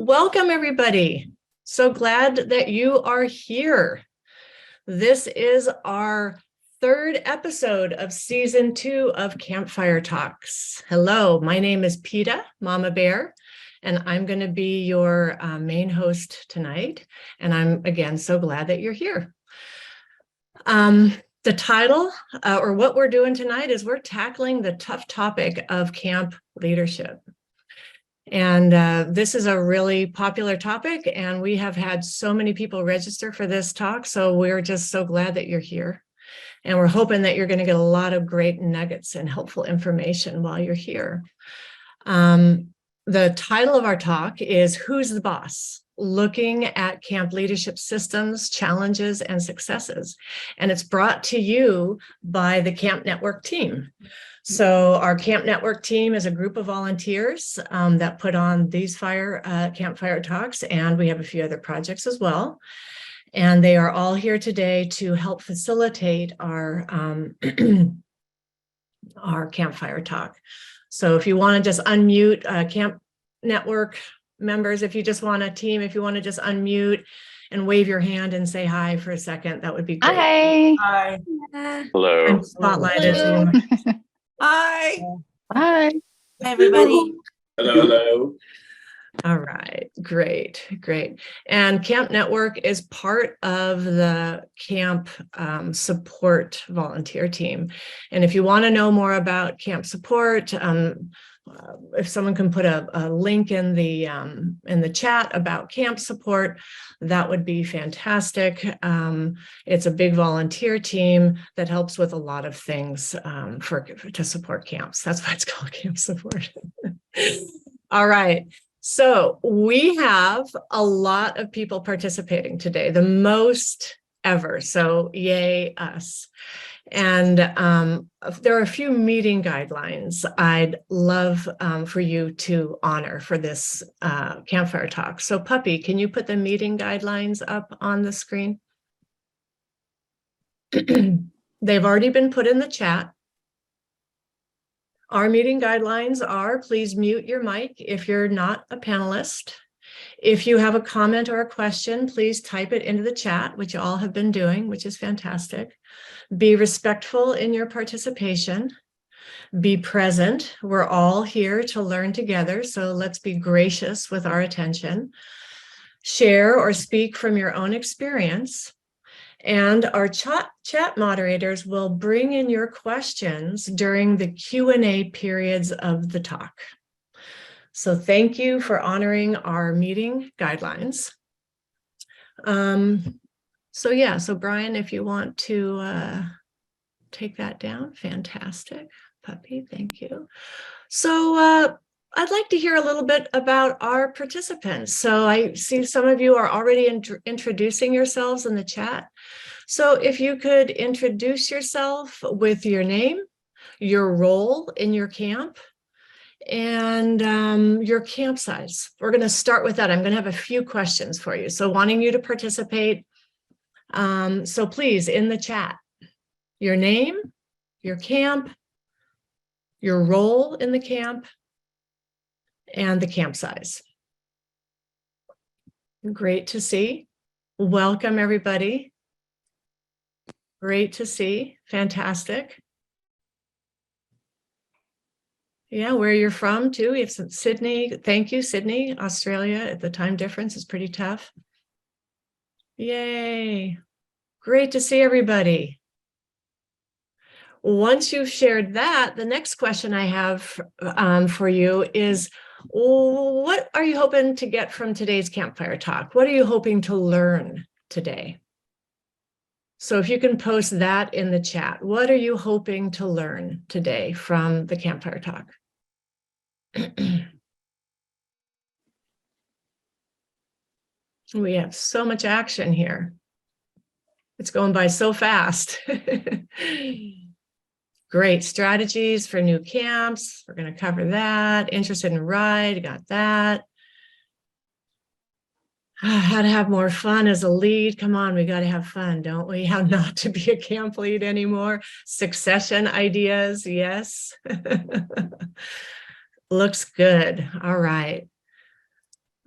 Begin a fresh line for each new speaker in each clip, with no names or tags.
Welcome, everybody. So glad that you are here. This is our third episode of season 2 of Campfire Talks. Hello, my name is Peta, Mama Bear, and I'm going to be your main host tonight. And I'm, again, so glad that you're here. The title, or what we're doing tonight, is we're tackling the tough topic of camp leadership. And this is a really popular topic, and we have had so many people register for this talk, so we're just so glad that you're here. And we're hoping that you're going to get a lot of great nuggets and helpful information while you're here. The title of our talk is Who's the Boss? Looking at camp leadership systems, challenges, and successes. And it's brought to you by the Camp Network team. So our Camp Network team is a group of volunteers that put on these campfire talks, and we have a few other projects as well. And they are all here today to help facilitate our, our campfire talk. So if you want to just unmute Camp Network members, if you just want a team, if you want to just unmute and wave your hand and say hi for a second, that would be great.
Hi.
Hi.
Hello.
I'm spotlighted.
Hello.
Hi.
Hi.
Hi, everybody.
Hello.
All right, great. And Camp Network is part of the camp support volunteer team. And if you want to know more about camp support, if someone can put a link in the chat about camp support, that would be fantastic. It's a big volunteer team that helps with a lot of things to support camps. That's why it's called camp support. All right. So we have a lot of people participating today, the most ever. So yay us. And there are a few meeting guidelines I'd love for you to honor for this campfire talk. So Puppy, can you put the meeting guidelines up on the screen? They've already been put in the chat. Our meeting guidelines are, please mute your mic if you're not a panelist. If you have a comment or a question, please type it into the chat, which you all have been doing, which is fantastic. Be respectful in your participation. Be present. We're all here to learn together, so let's be gracious with our attention. Share or speak from your own experience. And our chat moderators will bring in your questions during the Q&A periods of the talk. So thank you for honoring our meeting guidelines. So Brian, if you want to take that down, fantastic. Puppy, thank you. So I'd like to hear a little bit about our participants. So I see some of you are already introducing yourselves in the chat. So if you could introduce yourself with your name, your role in your camp, and your camp size. We're going to start with that. I'm going to have a few questions for you. So wanting you to participate. So please, in the chat, your name, your camp, your role in the camp, and the camp size. Great to see. Welcome, everybody. Great to see. Fantastic. Yeah, where you're from too. We have some Sydney. Thank you, Sydney, Australia. The time difference is pretty tough. Yay. Great to see everybody. Once you've shared that, the next question I have for you is, what are you hoping to get from today's campfire talk? What are you hoping to learn today? So if you can post that in the chat, what are you hoping to learn today from the campfire talk? We have so much action here. It's going by so fast. Great strategies for new camps. We're going to cover that. Interested in ride, got that. How to have more fun as a lead. Come on, we got to have fun, don't we? How not to be a camp lead anymore. Succession ideas, yes. Looks good. All right.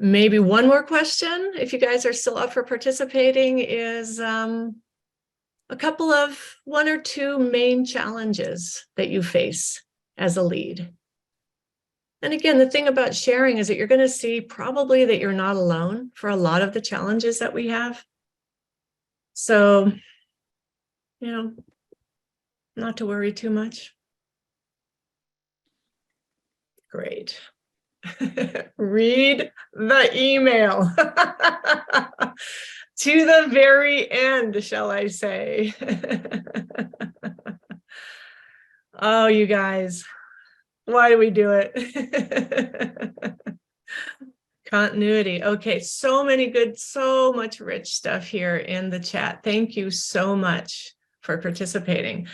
maybe one more question, if you guys are still up for participating, is a couple of 1 or 2 main challenges that you face as a lead. And again, the thing about sharing is that you're going to see probably that you're not alone for a lot of the challenges that we have. So, not to worry too much. Great. Read the email to the very end, shall I say. Oh, you guys, why do we do it? Continuity. Okay, so much rich stuff here in the chat. Thank you so much for participating.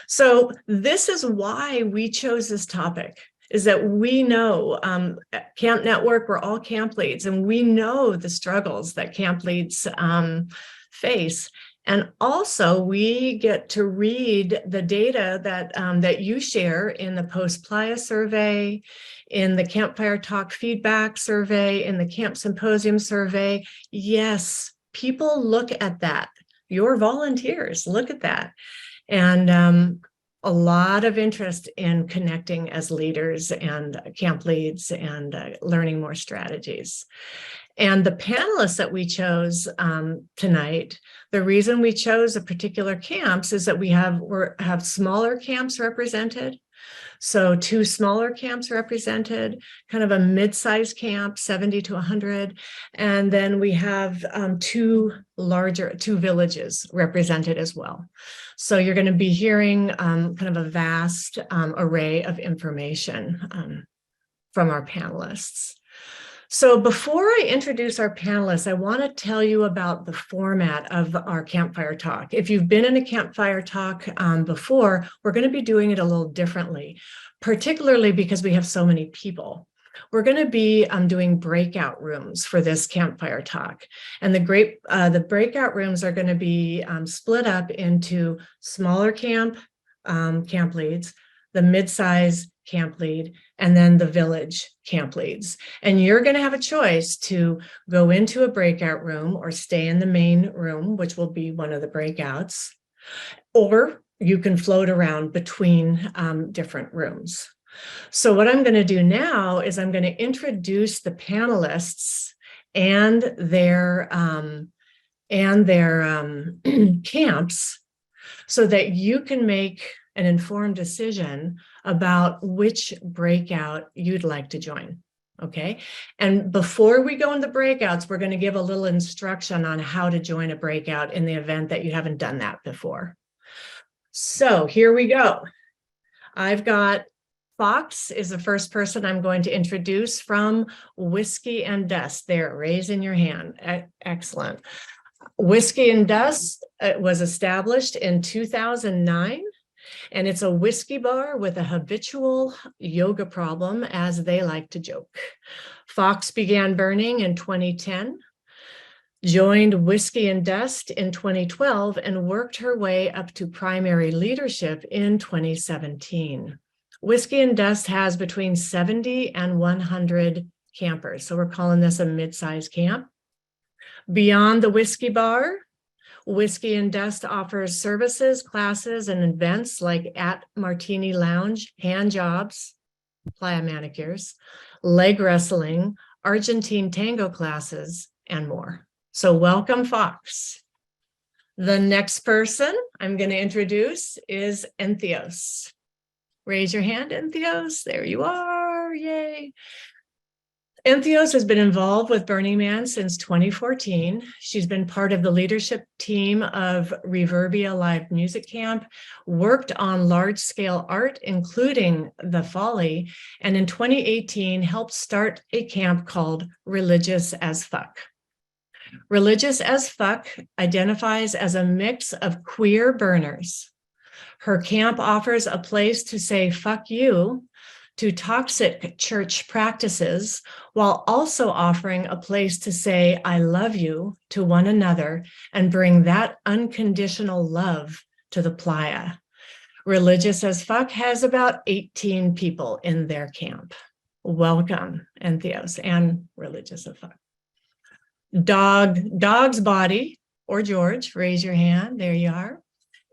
So this is why we chose this topic, is that we know at Camp Network, we're all camp leads, and we know the struggles that camp leads face. And also we get to read the data that you share in the post-Playa survey, in the Campfire Talk feedback survey, in the Camp Symposium survey. Yes, people look at that. Your volunteers look at that. And a lot of interest in connecting as leaders and camp leads and learning more strategies. And the panelists that we chose tonight, the reason we chose a particular camps is that we have smaller camps represented. So 2 smaller camps represented, kind of a mid-sized camp, 70 to 100. And then we have 2 villages represented as well. So you're going to be hearing kind of a vast array of information from our panelists. So before I introduce our panelists, I want to tell you about the format of our Campfire Talk. If you've been in a Campfire Talk before, we're going to be doing it a little differently, particularly because we have so many people. We're going to be doing breakout rooms for this Campfire Talk. And the breakout rooms are going to be split up into smaller camp leads, the mid-size camp lead, and then the village camp leads. And you're going to have a choice to go into a breakout room or stay in the main room, which will be one of the breakouts, or you can float around between different rooms. So what I'm going to do now is I'm going to introduce the panelists and their camps so that you can make an informed decision about which breakout you'd like to join. Okay. And before we go into breakouts, we're going to give a little instruction on how to join a breakout in the event that you haven't done that before. So here we go. I've got Fox is the first person I'm going to introduce from Whiskey and Dust. There, raising your hand. Excellent. Whiskey and Dust was established in 2009. And it's a whiskey bar with a habitual yoga problem, as they like to joke. Fox began burning in 2010, joined Whiskey and Dust in 2012, and worked her way up to primary leadership in 2017. Whiskey and Dust has between 70 and 100 campers, so we're calling this a mid-sized camp. Beyond the whiskey bar, Whiskey and Dust offers services, classes, and events like at Martini Lounge, hand jobs, playa manicures, leg wrestling, Argentine tango classes, and more. So welcome, Fox. The next person I'm going to introduce is Entheos. Raise your hand, Entheos. There you are. Yay. Entheos has been involved with Burning Man since 2014. She's been part of the leadership team of Reverbia Live Music Camp, worked on large-scale art, including the Folly, and in 2018 helped start a camp called Religious as Fuck. Religious as Fuck identifies as a mix of queer burners. Her camp offers a place to say fuck you to toxic church practices, while also offering a place to say, I love you to one another and bring that unconditional love to the playa. Religious as Fuck has about 18 people in their camp. Welcome, Entheos and Religious as Fuck. Dog's Body, or George, raise your hand, there you are,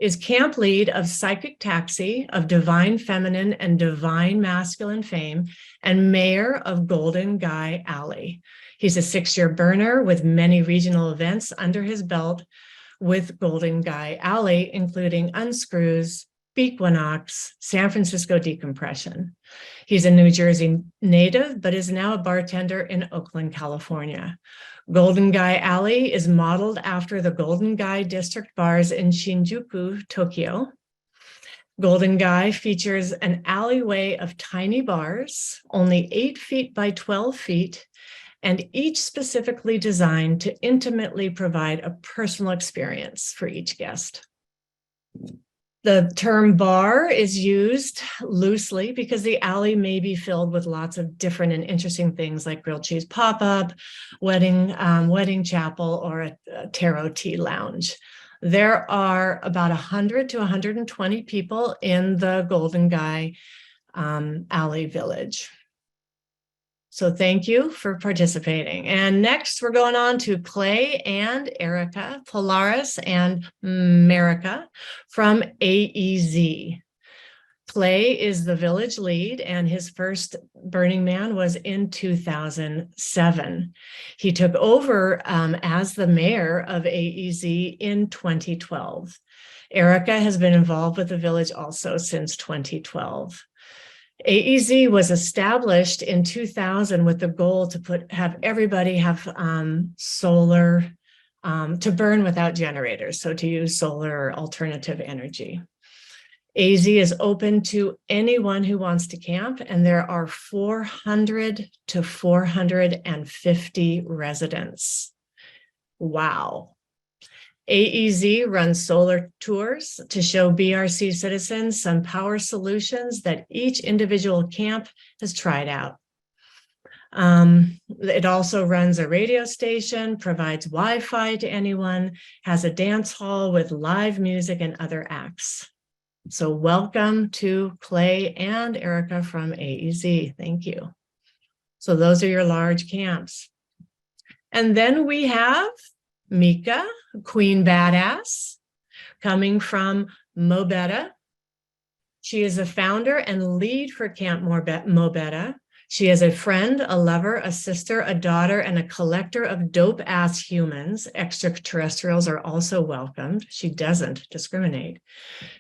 is camp lead of Psychic Taxi, of Divine Feminine and Divine Masculine fame, and mayor of Golden Guy Alley. He's a 6-year burner with many regional events under his belt with Golden Guy Alley, including Unscrews, Equinox, San Francisco Decompression. He's a New Jersey native, but is now a bartender in Oakland, California. Golden Guy Alley is modeled after the Golden Guy District bars in Shinjuku, Tokyo. Golden Guy features an alleyway of tiny bars, only 8 feet by 12 feet, and each specifically designed to intimately provide a personal experience for each guest. The term bar is used loosely because the alley may be filled with lots of different and interesting things like grilled cheese pop-up, wedding chapel, or a tarot tea lounge. There are about 100 to 120 people in the Golden Guy Alley Village. So thank you for participating. And next we're going on to Clay and Erica, Polaris and Merica from AEZ. Clay is the village lead, and his first Burning Man was in 2007. He took over as the mayor of AEZ in 2012. Erica has been involved with the village also since 2012. AEZ was established in 2000 with the goal to have everybody have solar to burn without generators, so to use solar or alternative energy. AZ is open to anyone who wants to camp, and there are 400 to 450 residents. Wow. AEZ runs solar tours to show BRC citizens some power solutions that each individual camp has tried out. It also runs a radio station, provides Wi-Fi to anyone, has a dance hall with live music and other acts. So welcome to Clay and Erica from AEZ. Thank you. So those are your large camps. And then we have Mika, Queen Badass, coming from Mobetta. She is a founder and lead for Camp Mobetta. She is a friend, a lover, a sister, a daughter, and a collector of dope-ass humans. Extraterrestrials are also welcomed. She doesn't discriminate.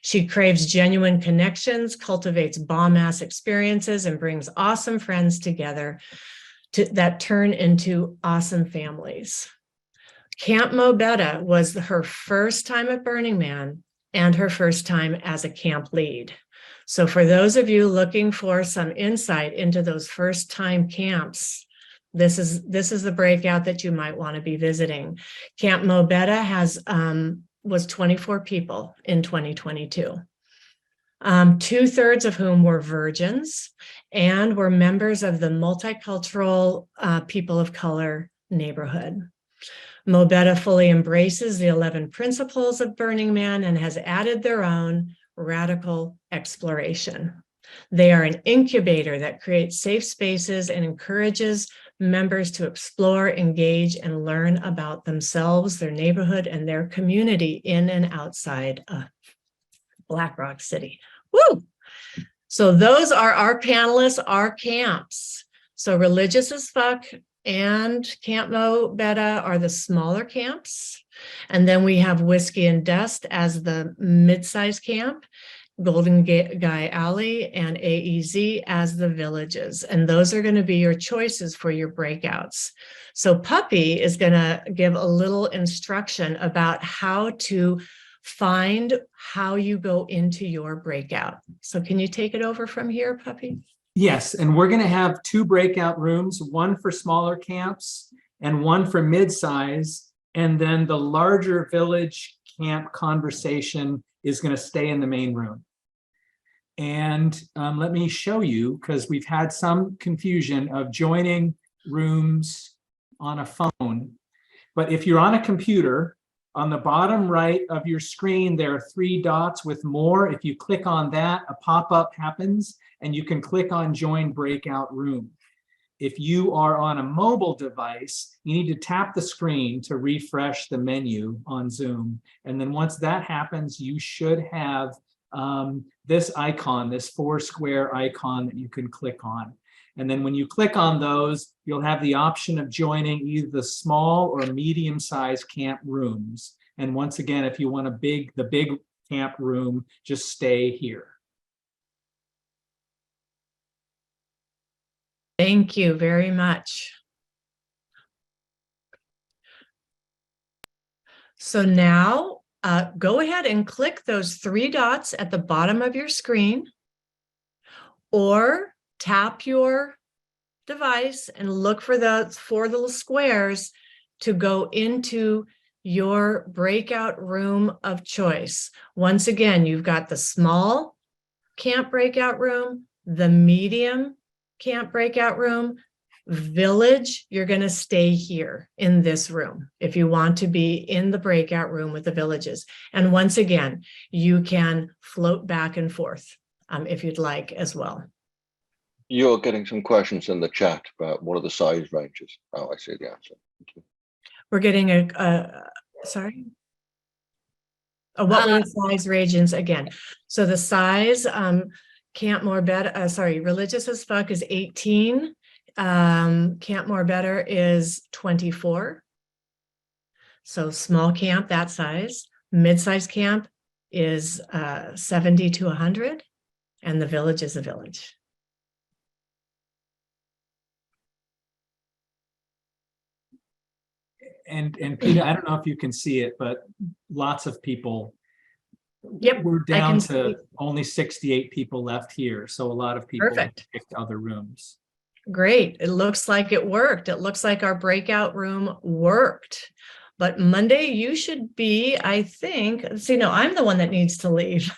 She craves genuine connections, cultivates bomb-ass experiences, and brings awesome friends together that turn into awesome families. Camp Mobetta was her first time at Burning Man and her first time as a camp lead. So for those of you looking for some insight into those first time camps, this is the breakout that you might want to be visiting. Camp Mobetta was 24 people in 2022. 2/3 of whom were virgins and were members of the multicultural people of color neighborhood. Mobetta fully embraces the 11 principles of Burning Man and has added their own radical exploration. They are an incubator that creates safe spaces and encourages members to explore, engage, and learn about themselves, their neighborhood, and their community in and outside of Black Rock City. Woo! So those are our panelists, our camps. So Religious as Fuck and Camp Mobetta are the smaller camps. And then we have Whiskey and Dust as the mid-sized camp, Golden Guy Alley and AEZ as the villages. And those are going to be your choices for your breakouts. So Puppy is going to give a little instruction about how to find how you go into your breakout. So can you take it over from here, Puppy?
Yes, and we're going to have 2 breakout rooms, one for smaller camps and one for mid-size, and then the larger village camp conversation is going to stay in the main room. And let me show you, because we've had some confusion of joining rooms on a phone. But if you're on a computer, on the bottom right of your screen, there are 3 dots with more. If you click on that, a pop-up happens, and you can click on Join Breakout Room. if you are on a mobile device, you need to tap the screen to refresh the menu on Zoom. And then once that happens, you should have this icon, this 4 square icon that you can click on. And then when you click on those, you'll have the option of joining either the small or medium-sized camp rooms. And once again, if you want the big camp room, just stay here.
Thank you very much. So now go ahead and click those 3 dots at the bottom of your screen, or tap your device and look for those 4 little squares to go into your breakout room of choice. Once again, you've got the small camp breakout room, the medium camp breakout room, village. You're going to stay here in this room if you want to be in the breakout room with the villages. And once again, you can float back and forth if you'd like as well.
You're getting some questions in the chat about what are the size ranges. Oh, I see the answer. Thank you.
We're getting sorry. What were the size ranges again? So the size, Camp More Better, Religious as Fuck is 18. Camp More Better is 24. So small camp, that size. Mid-size camp is 70 to 100. And the village is a village.
And Peter, I don't know if you can see it, but lots of people.
Yep,
we're down to
see.
only 68 people left here. So a lot of people picked other rooms.
Great. It looks like it worked. It looks like our breakout room worked. But Monday, you should be, I think, see, no, I'm the one that needs to leave.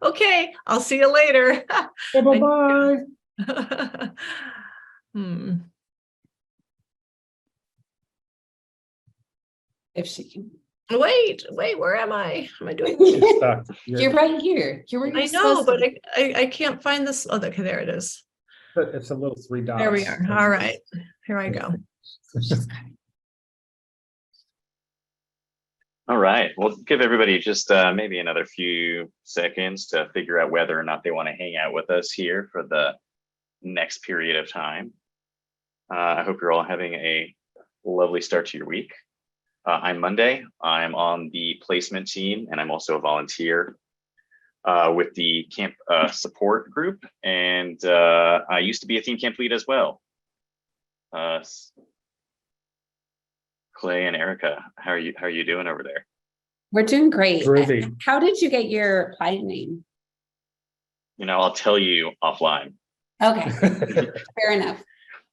Okay, I'll see you later.
Bye-bye.
If she can.
Wait, where am I? Am I doing?
You're right here. You're where you're
I know,
supposed
but
to be.
I can't find this. Oh, okay, there it is.
It's a little 3 dots.
There we are. All right, here I go.
All right, we'll give everybody just maybe another few seconds to figure out whether or not they want to hang out with us here for the next period of time. I hope you're all having a lovely start to your week. I'm Monday. I'm on the placement team, and I'm also a volunteer with the camp support group. And I used to be a theme camp lead as well. Clay and Erica, how are you doing over there?
We're doing great.
Groovy.
How did you get your client name?
You know, I'll tell you offline.
Okay, fair enough.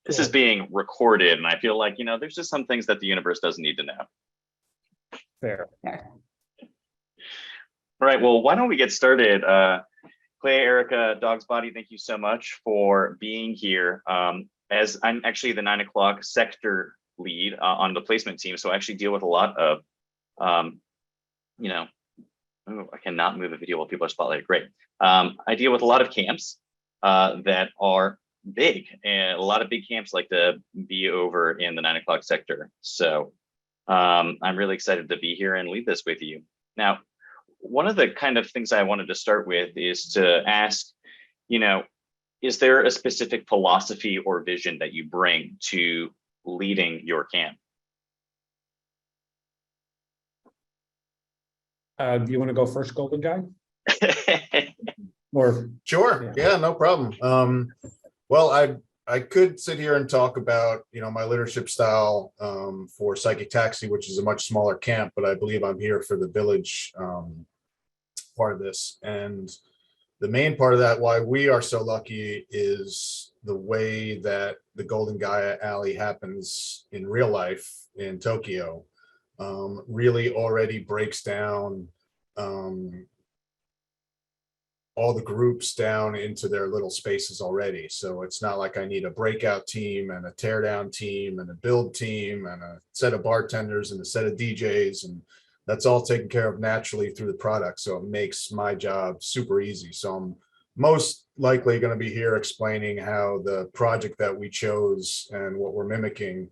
This is being recorded, and I feel like, you know, there's just some things that the universe doesn't need to know.
Fair.
Fair.
All right, well, why don't we get started? Clay, Erica, Dog's Body, thank you so much for being here. As I'm actually the 9 o'clock sector lead on the placement team, so I actually deal with a lot of, you know, oh, I cannot move a video while people are spotlighted. Great. I deal with a lot of camps that are big, and a lot of big camps like to be over in the 9 o'clock sector. So I'm really excited to be here and lead this with you. Now, one of the kind of things I wanted to start with is to ask, you know, is there a specific philosophy or vision that you bring to leading your camp?
Do you want to go first, Golden Guy? Or
Sure. Yeah, no problem. Well, I could sit here and talk about, you know, my leadership style for Psychic Taxi, which is a much smaller camp, but I believe I'm here for the village part of this. And the main part of that, why we are so lucky, is the way that the Golden Gaia Alley happens in real life in Tokyo. Really already breaks down all the groups down into their little spaces already. So it's not like I need a breakout team and a teardown team and a build team and a set of bartenders and a set of DJs, and that's all taken care of naturally through the product. So it makes my job super easy. So I'm most likely going to be here explaining how the project that we chose and what we're mimicking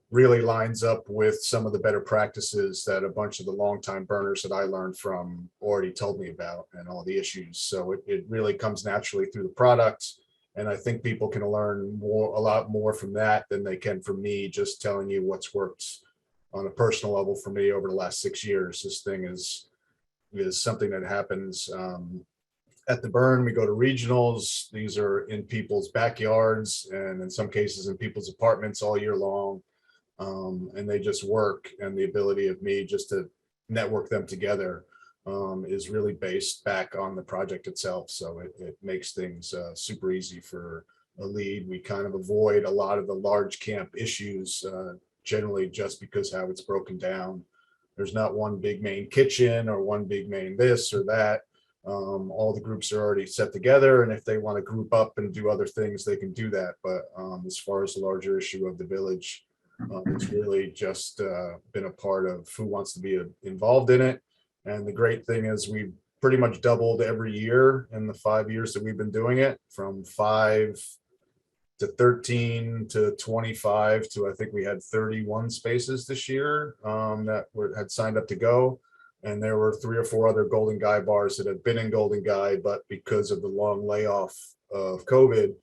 really lines up with some of the better practices that a bunch of the longtime burners that I learned from already told me about and all the issues. So it really comes naturally through the product. And I think people can learn a lot more from that than they can from me just telling you what's worked on a personal level for me over the last 6 years. This thing is something that happens at the burn. We go to regionals. These are in people's backyards and in some cases in people's apartments all year long. And they just work, and the ability of me just to network them together is really based back on the project itself. So it makes things super easy for a lead. We kind of avoid a lot of the large camp issues generally just because how it's broken down. There's not one big main kitchen or one big main this or that. All the groups are already set together, and if they want to group up and do other things, they can do that. But as far as the larger issue of the village, it's really just been a part of who wants to be involved in it. And the great thing is we've pretty much doubled every year in the 5 years that we've been doing it, from 5 to 13 to 25 to I think we had 31 spaces this year that had signed up to go. And there were 3 or 4 other Golden Guy bars that have been in Golden Guy, but because of the long layoff of COVID,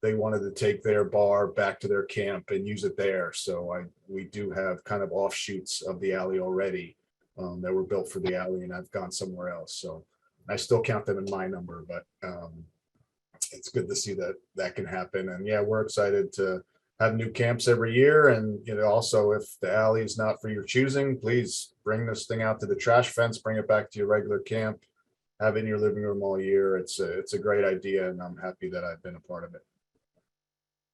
they wanted to take their bar back to their camp and use it there. So we do have kind of offshoots of the alley already that were built for the alley, and I've gone somewhere else. So I still count them in my number, but it's good to see that can happen. And yeah, we're excited to have new camps every year. And also, if the alley is not for your choosing, please bring this thing out to the trash fence, bring it back to your regular camp, have it in your living room all year. It's a great idea, and I'm happy that I've been a part of it.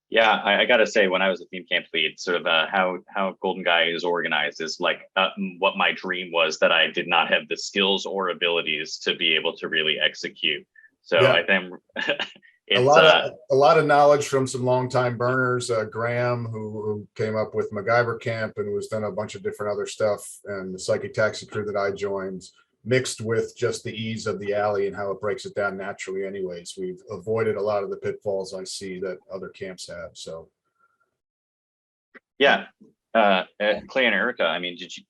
Yeah, I got to say, when I was a theme camp lead, sort of how Golden Guy is organized is like what my dream was, that I did not have the skills or abilities to be able to really execute. So yeah. I think it's
a lot of knowledge from some longtime burners. Graham, who came up with MacGyver Camp and was done a bunch of different other stuff, and the Psychic Taxi crew that I joined, mixed with just the ease of the alley and how it breaks it down naturally anyways. We've avoided a lot of the pitfalls I see that other camps have. So
yeah, Clay and Erica, I mean, did you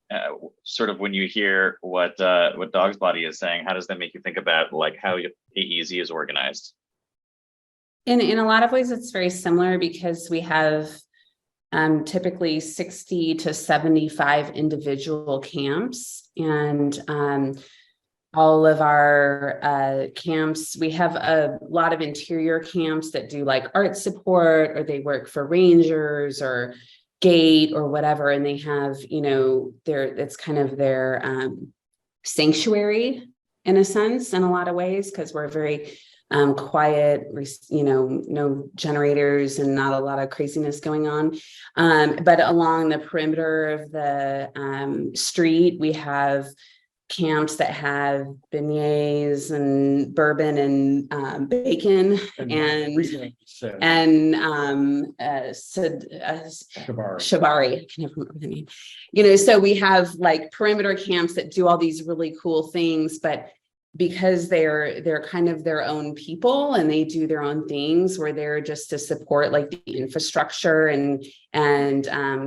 sort of, when you hear what Dog's Body is saying, how does that make you think about like how AEZ is organized?
In a lot of ways, it's very similar, because we have typically 60 to 75 individual camps, and all of our camps, we have a lot of interior camps that do like art support, or they work for rangers or gate or whatever, and they have, it's kind of their sanctuary in a sense, in a lot of ways, because we're very quiet, no generators and not a lot of craziness going on. But along the perimeter of the street, we have camps that have beignets and bourbon and bacon and shibari. I can never remember the name. So we have like perimeter camps that do all these really cool things, but because they're kind of their own people and they do their own things, we're there just to support like the infrastructure and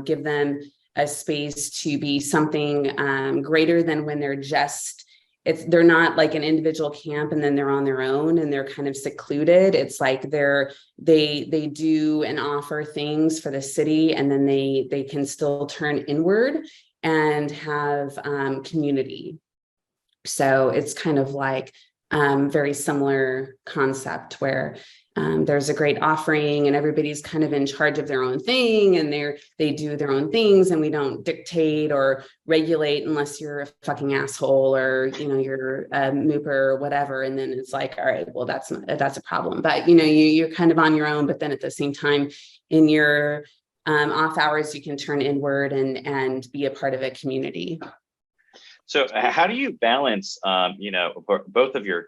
give them a space to be something greater than when they're not like an individual camp and then they're on their own and they're kind of secluded. It's like they do and offer things for the city, and then they can still turn inward and have community. So it's kind of like very similar concept where there's a great offering and everybody's kind of in charge of their own thing, and they do their own things, and we don't dictate or regulate unless you're a fucking asshole or you're a mooper or whatever. And then it's like, all right, well, that's a problem. But you're kind of on your own, but then at the same time in your off hours you can turn inward and be a part of a community.
So how do you balance, both of your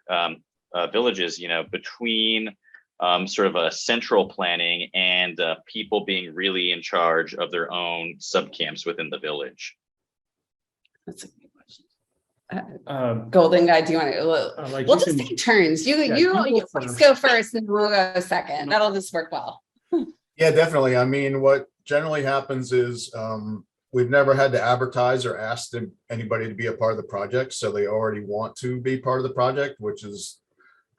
villages, between sort of a central planning and people being really in charge of their own subcamps within the village?
That's a good question. Golden Guy, do you want to,
like
we'll
you
just
can-
take turns. You
you go
let's
first.
go first and we'll go second. That'll just work well.
Yeah, definitely. I mean, what generally happens is we've never had to advertise or ask anybody to be a part of the project. So they already want to be part of the project, which is,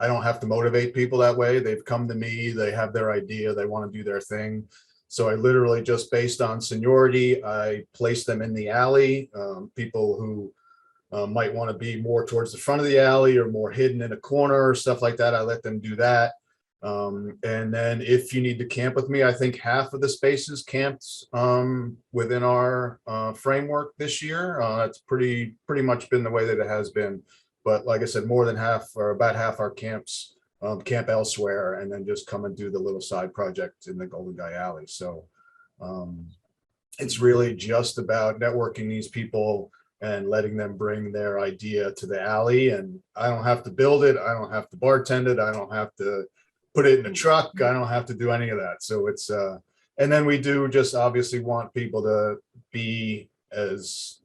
I don't have to motivate people that way. They've come to me, they have their idea, they want to do their thing. So I literally just based on seniority, I place them in the alley. People who might want to be more towards the front of the alley or more hidden in a corner or stuff like that, I let them do that. And then if you need to camp with me, I think half of the spaces camped within our framework this year. It's pretty much been the way that it has been. But like I said, more than half or about half our camps camp elsewhere and then just come and do the little side project in the Golden Guy Alley. So it's really just about networking these people and letting them bring their idea to the alley. And I don't have to build it. I don't have to bartend it. I don't have to put it in a truck. I don't have to do any of that. So it's, and then we do just obviously want people to be as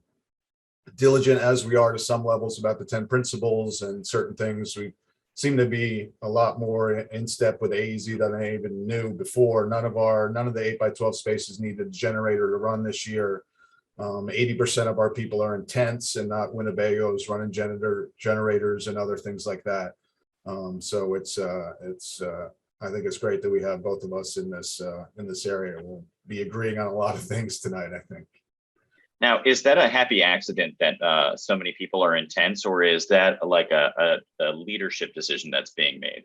diligent as we are to some levels about the 10 principles and certain things. We seem to be a lot more in step with AZ than I even knew before. None of the 8x12 spaces need a generator to run this year. 80% of our people are in tents and not Winnebagos running generators and other things like that. So it's I think it's great that we have both of us in this area. We'll be agreeing on a lot of things tonight, I think.
Now, is that a happy accident that so many people are in tents, or is that like a leadership decision that's being made?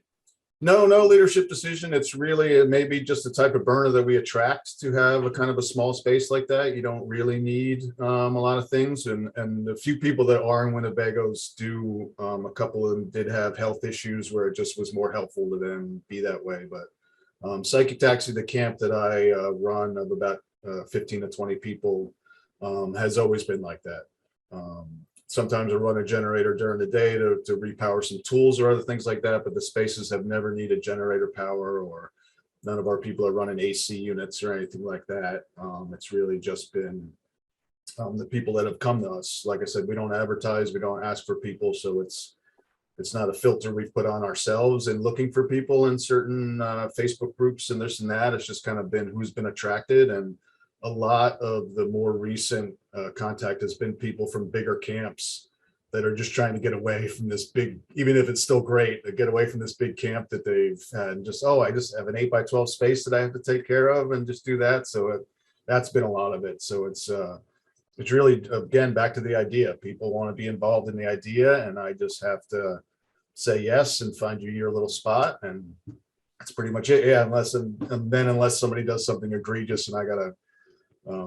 No leadership decision. It's really maybe just the type of burner that we attract to have a kind of a small space like that. You don't really need a lot of things. And the few people that are in Winnebagos do, a couple of them did have health issues where it just was more helpful to them be that way. But Psychic Taxi, the camp that I run of about 15 to 20 people has always been like that. Sometimes I run a generator during the day to repower some tools or other things like that, but the spaces have never needed generator power, or none of our people are running AC units or anything like that. It's really just been the people that have come to us. Like I said, we don't advertise, we don't ask for people, so it's not a filter we've put on ourselves and looking for people in certain Facebook groups and this and that. It's just kind of been who's been attracted, and a lot of the more recent contact has been people from bigger camps that are just trying to get away from this big, even if it's still great, to get away from this big camp that they've had and just, oh, I just have an 8x12 space that I have to take care of and just do that. So that's been a lot of it. So it's really, again, back to the idea. People want to be involved in the idea, and I just have to say yes and find you your little spot. And that's pretty much it. Yeah, unless somebody does something egregious and I gotta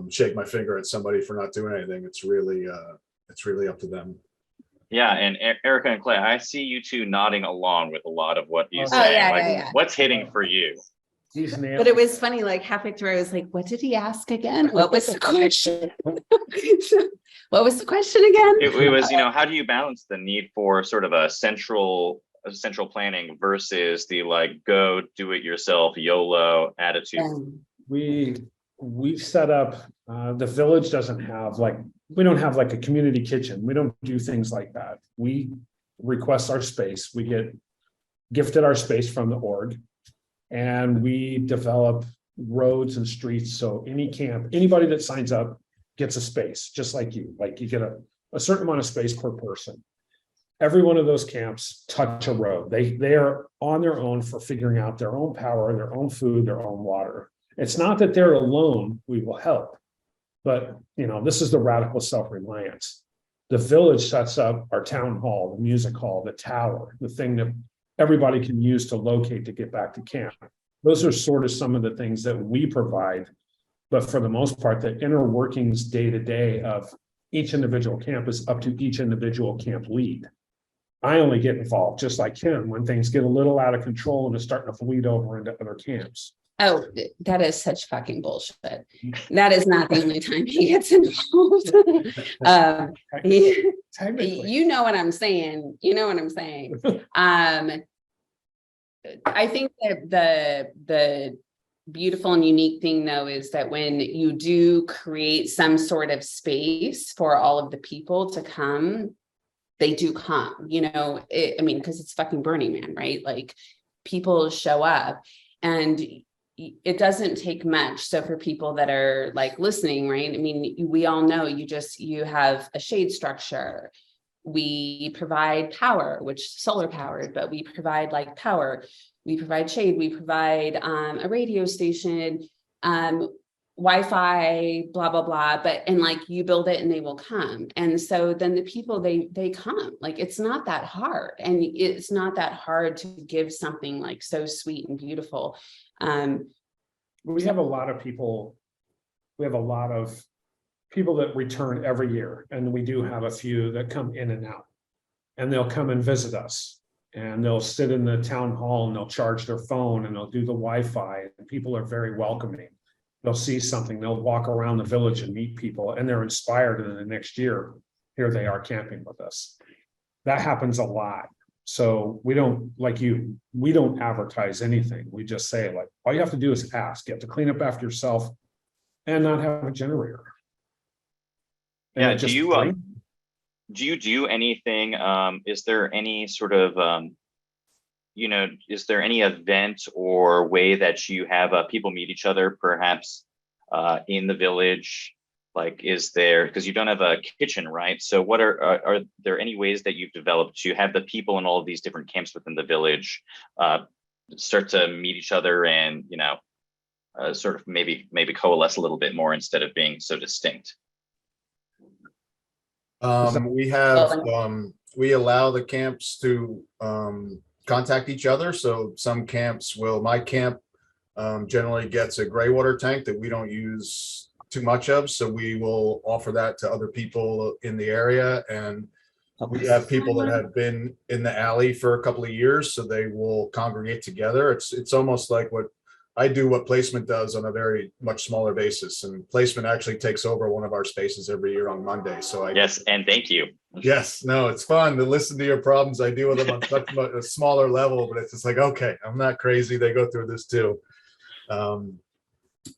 shake my finger at somebody for not doing anything. It's really up to them.
Yeah, and Erica and Clay, I see you two nodding along with a lot of what you
Oh,
say.
yeah,
like,
yeah.
what's hitting for you?
But it was funny, like halfway through, I was like, what did he ask again? What was the question? What was the question again?
It was, how do you balance the need for sort of a central planning versus the like go do it yourself YOLO attitude?
We've set up, the village doesn't have we don't have like a community kitchen. We don't do things like that. We request our space. We get gifted our space from the org, and we develop roads and streets. So anybody that signs up gets a space, just like you get a certain amount of space per person. Every one of those camps touch a road. They are on their own for figuring out their own power, their own food, their own water. It's not that they're alone, we will help. But, this is the radical self-reliance. The village sets up our town hall, the music hall, the tower, the thing that everybody can use to locate to get back to camp. Those are sort of some of the things that we provide. But for the most part, the inner workings day to day of each individual camp is up to each individual camp lead. I only get involved, just like him, when things get a little out of control and it's starting to bleed over into other camps.
Oh, that is such fucking bullshit. That is not the only time he gets involved. You know what I'm saying. I think that the beautiful and unique thing, though, is that when you do create some sort of space for all of the people to come, they do come, you know, I mean, because it's fucking Burning Man, right? Like people show up, and it doesn't take much. So for people that are like listening, right? I mean, we all know you have a shade structure. We provide power, which solar powered, but we provide like power. We provide shade. We provide a radio station, Wi-Fi, blah, blah, blah. And like you build it and they will come. And so then the people, they come. Like it's not that hard. And it's not that hard to give something like so sweet and beautiful.
We have a lot of people. We have a lot of people that return every year, and we do have a few that come in and out, and they'll come and visit us, and they'll sit in the town hall and they'll charge their phone and they'll do the Wi-Fi, and people are very welcoming. They'll see something, they'll walk around the village and meet people, and they're inspired, and then the next year, here they are camping with us. That happens a lot. So we don't, like you, we don't advertise anything. We just say, like, all you have to do is ask. You have to clean up after yourself and not have a generator. And
Yeah,
it
do
just
you do anything? Is there any sort of you know, is there any event or way that you have people meet each other, perhaps in the village? Like, is there, because you don't have a kitchen, right? So what are there any ways that you've developed to have the people in all of these different camps within the village start to meet each other and, you know, sort of maybe coalesce a little bit more instead of being so distinct?
We allow the camps to contact each other. So some camps will, my camp generally gets a gray water tank that we don't use too much of. So we will offer that to other people in the area. And we have people that have been in the alley for a couple of years, so they will congregate together. It's almost like what I do, what placement does on a very much smaller basis. And placement actually takes over one of our spaces every year on Monday. So
Yes, and thank you.
Yes, no, it's fun to listen to your problems. I deal with them on such a smaller level, but it's just like, okay, I'm not crazy. They go through this too.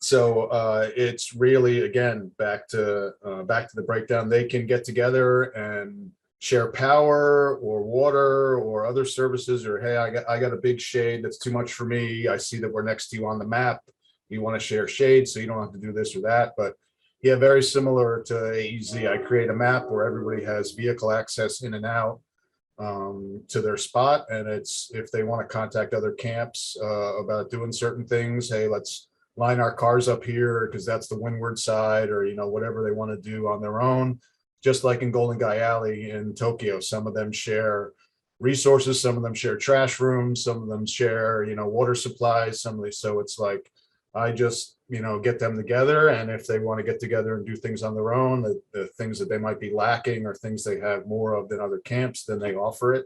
So it's really, again, back to the breakdown. They can get together and share power or water or other services, or, hey, I got a big shade that's too much for me. I see that we're next to you on the map. You want to share shade, so you don't have to do this or that. But yeah, very similar to AEZ. I create a map where everybody has vehicle access in and out to their spot. And it's, if they want to contact other camps about doing certain things, hey, let's line our cars up here because that's the windward side, or, you know, whatever they want to do on their own. Just like in Golden Guy Alley in Tokyo, some of them share resources, some of them share trash rooms, some of them share, you know, water supplies, some of these. So it's like, I just, you know, get them together, and if they want to get together and do things on their own, the things that they might be lacking or things they have more of than other camps, then they offer it.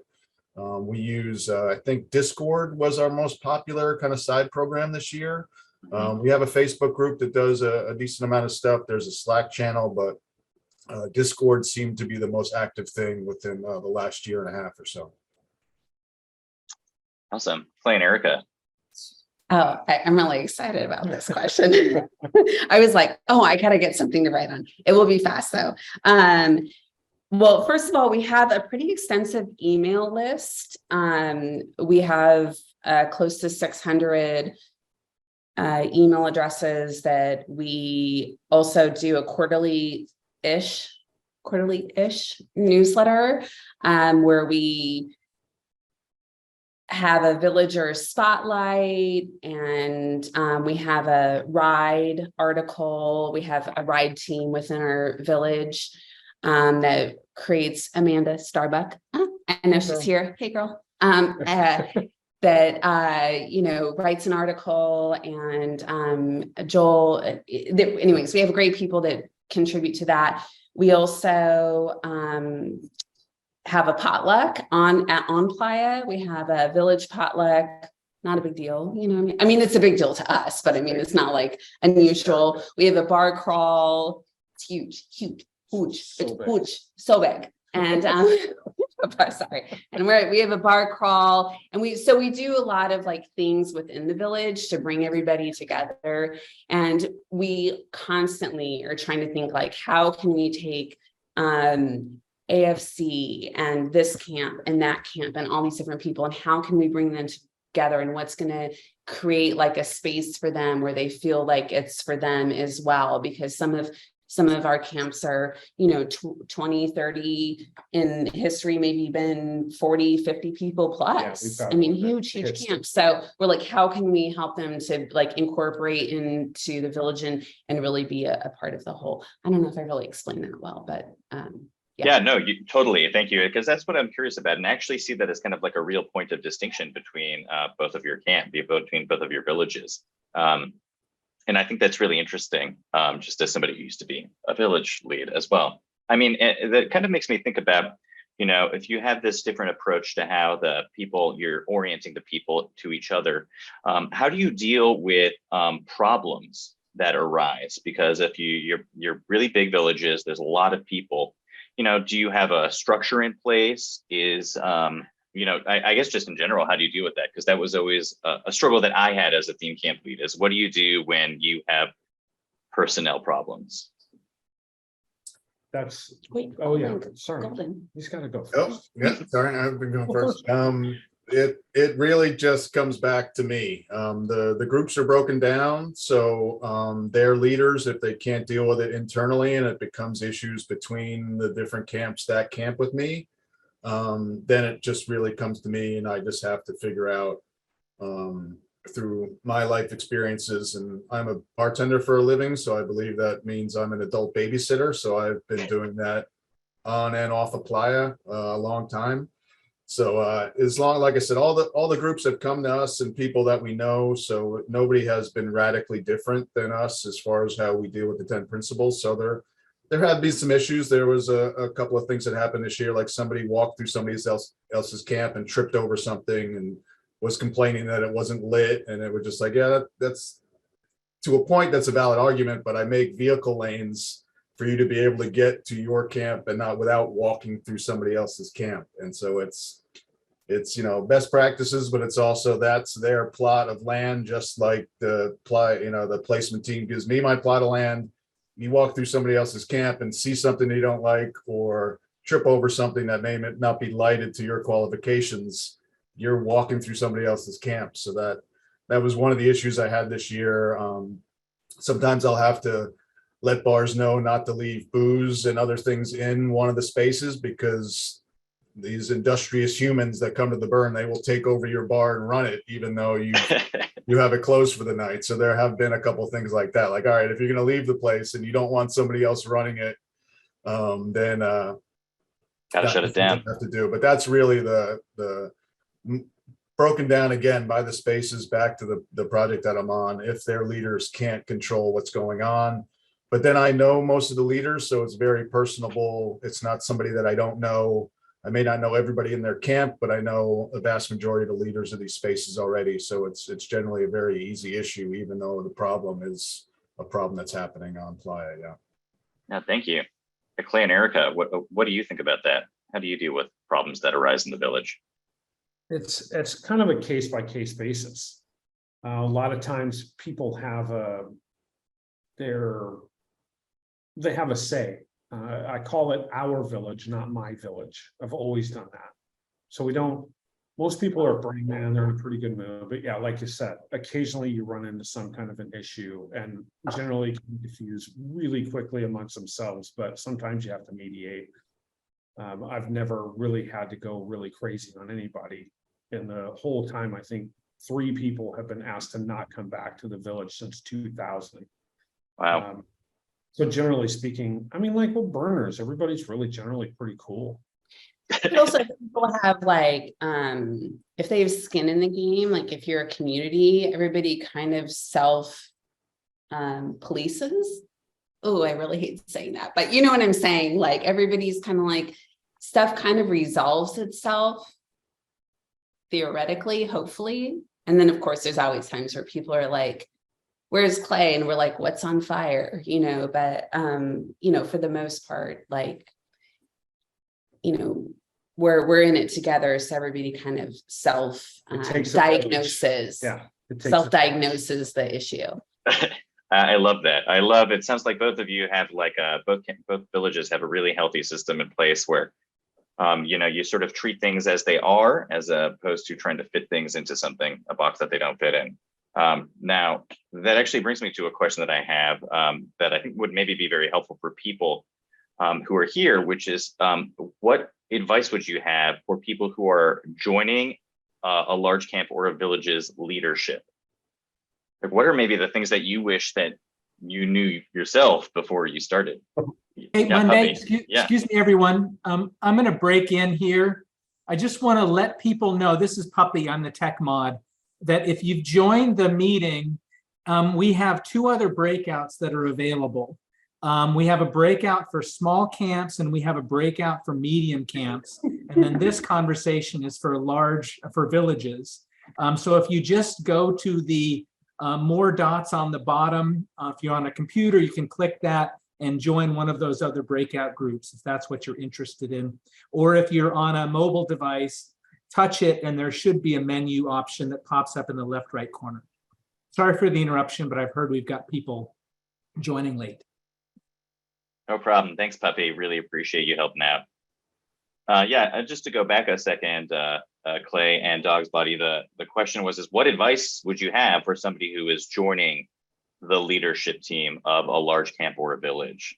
We use, I think Discord was our most popular kind of side program this year. We have a Facebook group that does a decent amount of stuff. There's a Slack channel, but Discord seemed to be the most active thing within the last year and a half or so.
Awesome. Clay and Erica.
Oh, I'm really excited about this question. I was like, oh, I gotta get something to write on. It will be fast though. Well, first of all, we have a pretty extensive email list. We have close to 600 email addresses that we also do a quarterly-ish newsletter where we have a villager spotlight, and we have a ride article. We have a ride team within our village that creates Amanda Starbuck. I know she's here. Hey, girl. That you know, writes an article, and Joel. Anyways, we have great people that contribute to that. We also have a potluck on Playa. We have a village potluck. Not a big deal, you know what I mean? I mean, it's a big deal to us, but I mean, it's not like unusual. We have a bar crawl. It's huge. It's so big. And sorry. And we have a bar crawl, and we do a lot of like things within the village to bring everybody together. And we constantly are trying to think like, how can we take AFC and this camp and that camp and all these different people, and how can we bring them together, and what's going to create like a space for them where they feel like it's for them as well, because some of our camps are, 20, 30 in history, maybe been 40, 50 people plus. I mean, huge camps. So we're like, how can we help them to like incorporate into the village and really be a part of the whole? I don't know if I really explained that well, but
yeah, no, you totally. Thank you. Because that's what I'm curious about. And I actually see that as kind of like a real point of distinction between both of your camp, between both of your villages. And I think that's really interesting, just as somebody who used to be a village lead as well. I mean, that kind of makes me think about, if you have this different approach to how the people, you're orienting the people to each other, how do you deal with problems that arise? Because if you're really big villages, there's a lot of people. Do you have a structure in place? I guess just in general, how do you deal with that? Because that was always a struggle that I had as a theme camp lead, is what do you do when you have personnel problems?
Sorry.
Golden.
He's got to go
Oh,
first.
yeah, sorry, I've been going first. It really just comes back to me. The groups are broken down, so their leaders, if they can't deal with it internally and it becomes issues between the different camps that camp with me, then it just really comes to me, and I just have to figure out through my life experiences. And I'm a bartender for a living, so I believe that means I'm an adult babysitter. So I've been doing that on and off of Playa a long time. So as long, like I said, all the groups have come to us and people that we know. So nobody has been radically different than us as far as how we deal with the 10 principles. So there have been some issues. There was a couple of things that happened this year, like somebody walked through somebody else's camp and tripped over something and was complaining that it wasn't lit. And it was just like, yeah, that's to a point, that's a valid argument, but I make vehicle lanes for you to be able to get to your camp and not without walking through somebody else's camp. And so it's best practices, but it's also that's their plot of land, just like the placement team gives me my plot of land. You walk through somebody else's camp and see something you don't like or trip over something that may not be lighted to your qualifications, you're walking through somebody else's camp. So that was one of the issues I had this year. Sometimes I'll have to let bars know not to leave booze and other things in one of the spaces, because these industrious humans that come to the burn, they will take over your bar and run it, even though you have it closed for the night. So there have been a couple of things like that. Like, all right, if you're going to leave the place and you don't want somebody else running it, then
gotta shut it down.
Have to do. But that's really the broken down again by the spaces back to the project that I'm on. If their leaders can't control what's going on, but then I know most of the leaders, so it's very personable. It's not somebody that I don't know. I may not know everybody in their camp, but I know a vast majority of the leaders of these spaces already. So it's generally a very easy issue, even though the problem is a problem that's happening on Playa. Yeah.
No, thank you. Clay and Erica, what do you think about that? How do you deal with problems that arise in the village?
It's kind of a case by case basis. A lot of times people have they have a say. I call it our village, not my village. I've always done that. So most people are burning man, they're in a pretty good mood. But yeah, like you said, occasionally you run into some kind of an issue, and generally can diffuse really quickly amongst themselves, but sometimes you have to mediate. I've never really had to go really crazy on anybody. In the whole time, I think 3 people have been asked to not come back to the village since 2000.
Wow.
So generally speaking, I mean, like, we're burners. Everybody's really generally pretty cool.
But also people have like, if they have skin in the game, like if you're a community, everybody kind of self polices. Oh, I really hate saying that, but you know what I'm saying? Like everybody's kind of like, stuff kind of resolves itself theoretically, hopefully. And then of course, there's always times where people are like, where's Clay? And we're like, what's on fire? But for the most part, like, we're in it together. So everybody kind of self-diagnoses.
Yeah.
Self-diagnoses the issue.
I love that. I love, it sounds like both of you have like both villages have a really healthy system in place where you sort of treat things as they are, as opposed to trying to fit things into a box that they don't fit in. Now, that actually brings me to a question that I have that I think would maybe be very helpful for people who are here, which is what advice would you have for people who are joining a large camp or a village's leadership? Like, what are maybe the things that you wish that you knew yourself before you started?
Hey,
Yeah,
Monday,
Puppy. Yeah.
excuse me, everyone. I'm going to break in here. I just want to let people know, this is Puppy, I'm the tech mod, that if you've joined the meeting, we have 2 other breakouts that are available. We have a breakout for small camps and we have a breakout for medium camps. And then this conversation is for villages. So if you just go to the more dots on the bottom, if you're on a computer, you can click that and join one of those other breakout groups if that's what you're interested in. Or if you're on a mobile device, touch it and there should be a menu option that pops up in the left right corner. Sorry for the interruption, but I've heard we've got people joining late.
No problem. Thanks, Puppy. Really appreciate you helping out. Just to go back a second, Clay and Dog's Body, the question was, what advice would you have for somebody who is joining the leadership team of a large camp or a village?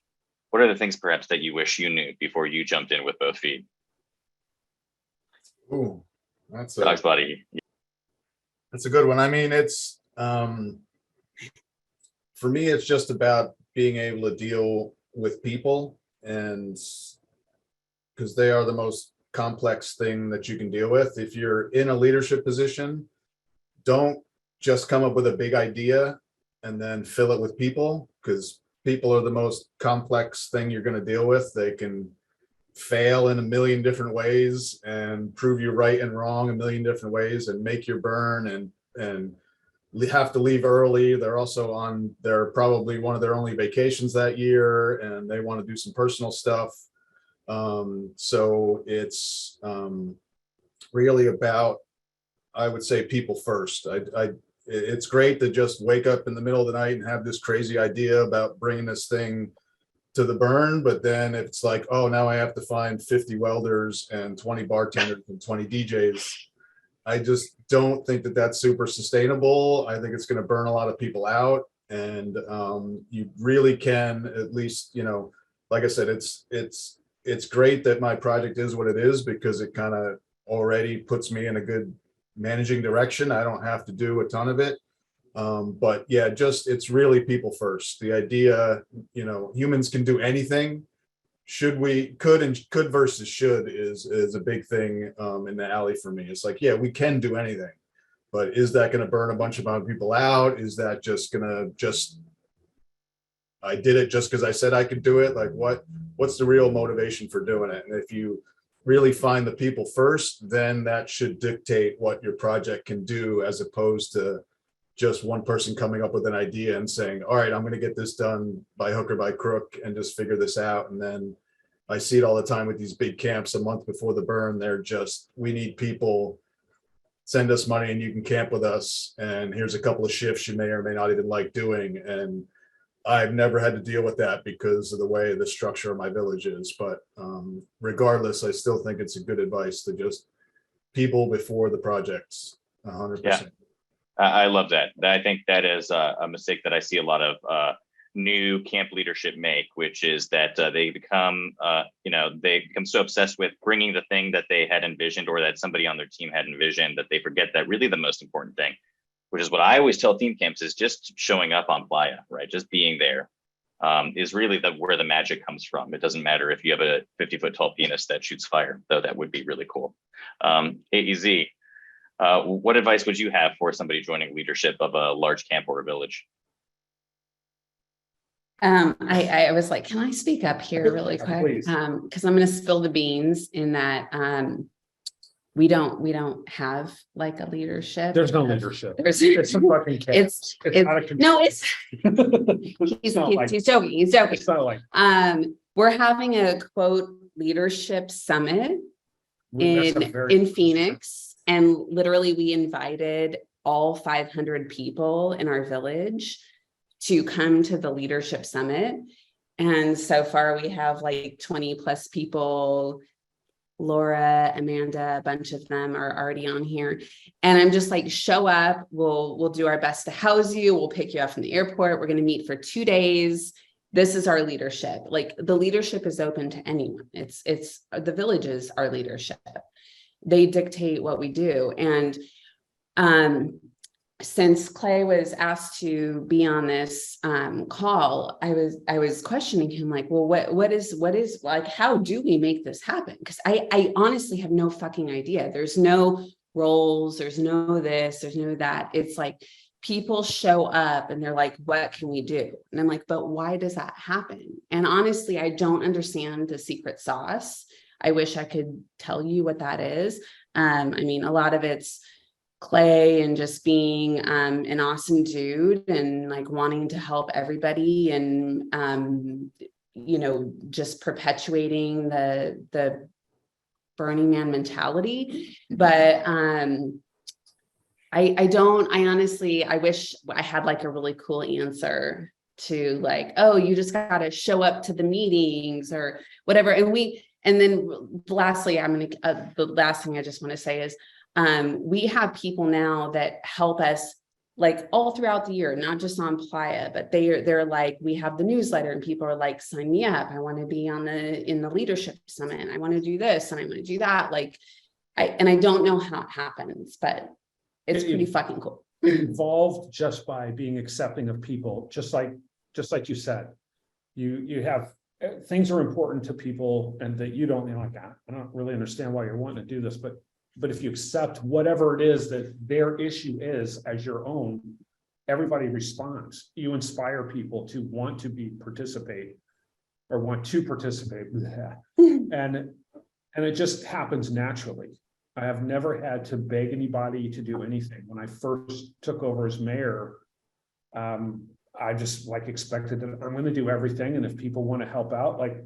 What are the things perhaps that you wish you knew before you jumped in with both feet?
Ooh, that's
Dog's Body.
that's a good one. I mean, it's for me, it's just about being able to deal with people, and because they are the most complex thing that you can deal with. If you're in a leadership position, don't just come up with a big idea and then fill it with people, because people are the most complex thing you're going to deal with. They can fail in a million different ways and prove you right and wrong a million different ways and make your burn and have to leave early. They're probably one of their only vacations that year and they want to do some personal stuff. So it's really about, I would say, people first. It's great to just wake up in the middle of the night and have this crazy idea about bringing this thing to the burn, but then it's like, oh, now I have to find 50 welders and 20 bartenders and 20 DJs. I just don't think that that's super sustainable. I think it's going to burn a lot of people out, and you really can, at least, like I said, it's great that my project is what it is, because it kind of already puts me in a good managing direction. I don't have to do a ton of it. But yeah, it's really people first. The idea, humans can do anything. Could versus should is a big thing in the alley for me. It's like, yeah, we can do anything, but is that going to burn a bunch of other people out? Is that just going to I did it just because I said I could do it? Like, what's the real motivation for doing it? And if you really find the people first, then that should dictate what your project can do, as opposed to just one person coming up with an idea and saying, all right, I'm going to get this done by hook or by crook and just figure this out. And then I see it all the time with these big camps a month before the burn. They're just, we need people, send us money and you can camp with us. And here's a couple of shifts you may or may not even like doing. And I've never had to deal with that because of the way the structure of my village is. But regardless, I still think it's a good advice to just people before the projects, 100%.
Yeah. I love that. I think that is a mistake that I see a lot of new camp leadership make, which is that they become so obsessed with bringing the thing that they had envisioned or that somebody on their team had envisioned that they forget that really the most important thing, which is what I always tell theme camps, is just showing up on playa, right? Just being there is really where the magic comes from. It doesn't matter if you have a 50-foot tall pianist that shoots fire, though that would be really cool. AEZ, what advice would you have for somebody joining leadership of a large camp or a village?
I was like, can I speak up here really quick?
Please.
Because I'm going to spill the beans in that we don't have like a leadership.
There's no leadership.
It's
some fucking chaos. It's out of control.
no, he's joking. He's joking.
It's not like
We're having a quote leadership summit
that's a very
in Phoenix, and literally we invited all 500 people in our village to come to the leadership summit. And so far we have like 20 plus people. Laura, Amanda, a bunch of them are already on here. And I'm just like, show up, we'll do our best to house you. We'll pick you up from the airport. We're going to meet for 2 days. This is our leadership. Like the leadership is open to anyone. It's the Village is our leadership. They dictate what we do. And since Clay was asked to be on this call, I was questioning him like, well, what is like, how do we make this happen? Because I honestly have no fucking idea. There's no roles, there's no this, there's no that. It's like people show up and they're like, what can we do? And I'm like, but why does that happen? And honestly, I don't understand the secret sauce. I wish I could tell you what that is. I mean, a lot of it's Clay and just being an awesome dude and like wanting to help everybody and you know, just perpetuating the Burning Man mentality. But I honestly wish I had like a really cool answer to like, oh, you just gotta show up to the meetings or whatever. And then lastly, the last thing I just want to say is we have people now that help us like all throughout the year, not just on Playa, but they're like, we have the newsletter and people are like, sign me up. I want to be in the leadership summit. I want to do this and I want to do that. Like, I don't know how it happens, but it's pretty fucking cool.
It evolved just by being accepting of people, just like you said, you have things are important to people and that you don't, like, I don't really understand why you're wanting to do this, but if you accept whatever it is that their issue is as your own, everybody responds. You inspire people to want to participate. And it just happens naturally. I have never had to beg anybody to do anything. When I first took over as mayor, I just like expected that I'm going to do everything. And if people want to help out, like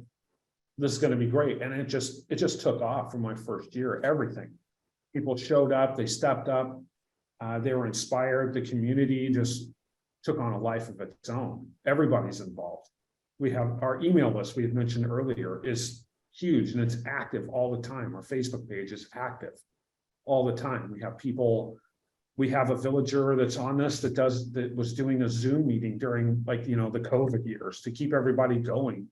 this is going to be great. And it just took off from my first year, everything. People showed up, they stepped up, they were inspired. The community just took on a life of its own. Everybody's involved. We have our email list we had mentioned earlier is huge and it's active all the time. Our Facebook page is active all the time. We have people, we have a villager that's on this that was doing a Zoom meeting during like, the COVID years to keep everybody going.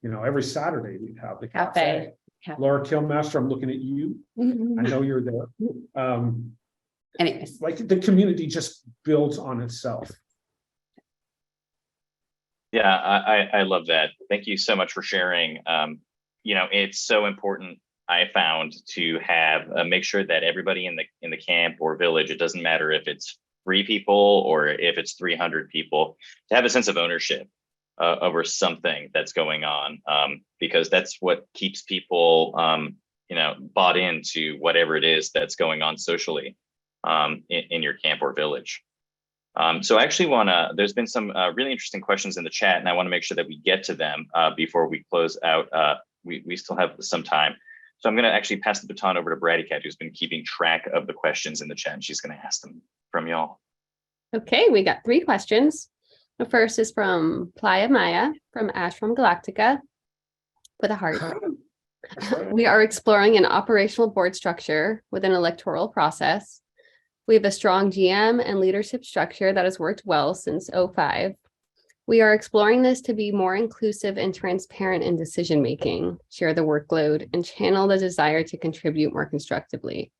Every Saturday we'd have the cafe. Laura Kilmaster, I'm looking at you. I know you're there.
Anyways,
like the community just builds on itself.
Yeah, I love that. Thank you so much for sharing. It's so important, I found, to have make sure that everybody in the camp or village, it doesn't matter if it's 3 people or if it's 300 people, to have a sense of ownership over something that's going on, because that's what keeps people, bought into whatever it is that's going on socially in your camp or village. So I actually there's been some really interesting questions in the chat, and I want to make sure that we get to them before we close out. We still have some time. So I'm going to actually pass the baton over to Breakout, who's been keeping track of the questions in the chat, and she's going to ask them from y'all.
Okay, we got 3 questions. The first is from Playa Maya from Ash from Galactica with a heart. We are exploring an operational board structure with an electoral process. We have a strong GM and leadership structure that has worked well since 2005. We are exploring this to be more inclusive and transparent in decision-making, share the workload, and channel the desire to contribute more constructively.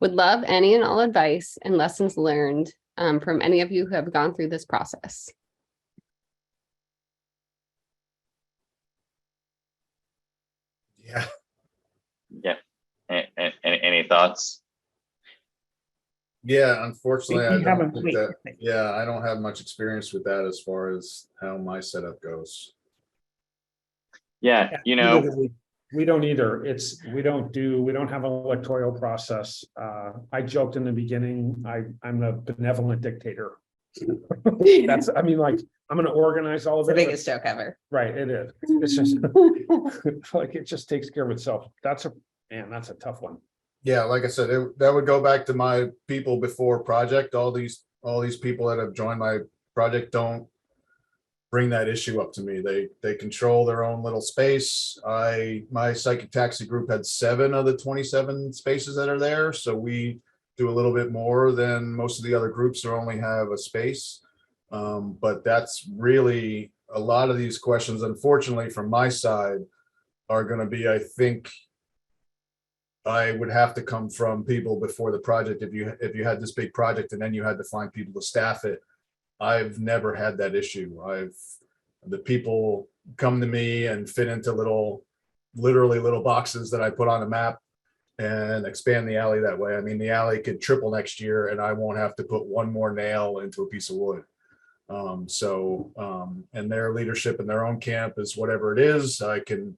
Would love any and all advice and lessons learned from any of you who have gone through this process.
Yeah.
Any thoughts?
Yeah, unfortunately, I don't think that,
wait.
yeah, I don't have much experience with that as far as how my setup goes.
Yeah,
We don't either. We don't have an electoral process. I joked in the beginning, I'm a benevolent dictator. I'm gonna organize all of
the
it.
biggest joke ever.
Right, it is. It's just like it just takes care of itself. That's a tough one.
Yeah, like I said, that would go back to my people before project. All these people that have joined my project don't bring that issue up to me. They control their own little space. My psychic taxi group had 7 of the 27 spaces that are there. So we do a little bit more than most of the other groups that only have a space. But that's really a lot of these questions, unfortunately, from my side are going to be, I think, I would have to come from people before the project. If you had this big project and then you had to find people to staff it, I've never had that issue. The people come to me and fit into literally little boxes that I put on a map and expand the alley that way. I mean, the alley could triple next year and I won't have to put one more nail into a piece of wood. And their leadership in their own camp is whatever it is. I can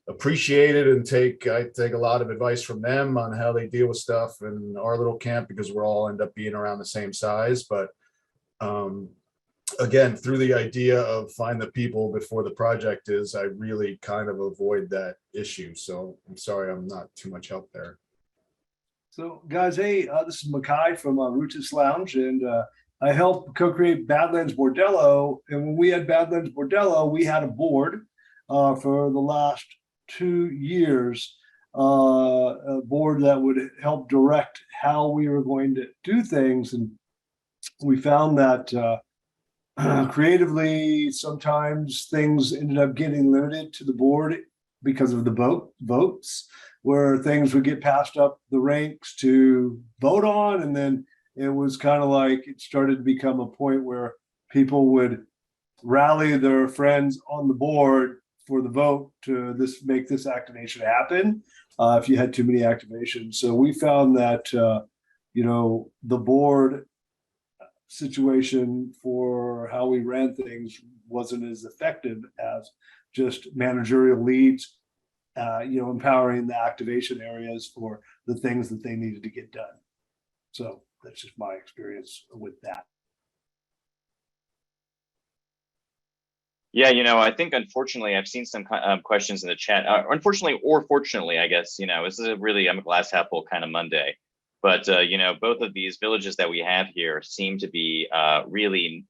appreciate it and I take a lot of advice from them on how they deal with stuff in our little camp, because we're all end up being around the same size. But again, through the idea of find the people before the project is, I really kind of avoid that issue. So I'm sorry, I'm not too much help there.
So guys, hey, this is Makai from Rootus Lounge, and I helped co-create Badlands Bordello. And when we had Badlands Bordello, we had a board for the last 2 years, a board that would help direct how we were going to do things. And we found that creatively, sometimes things ended up getting limited to the board because of the votes, where things would get passed up the ranks to vote on. And then it was kind of like it started to become a point where people would rally their friends on the board for the vote to make this activation happen if you had too many activations. So we found that, the board situation for how we ran things wasn't as effective as just managerial leads, empowering the activation areas for the things that they needed to get done. So that's just my experience with that.
Yeah, I think unfortunately I've seen some questions in the chat. Unfortunately or fortunately, I guess, this is I'm a glass half full kind of Monday. But, both of these villages that we have here seem to be really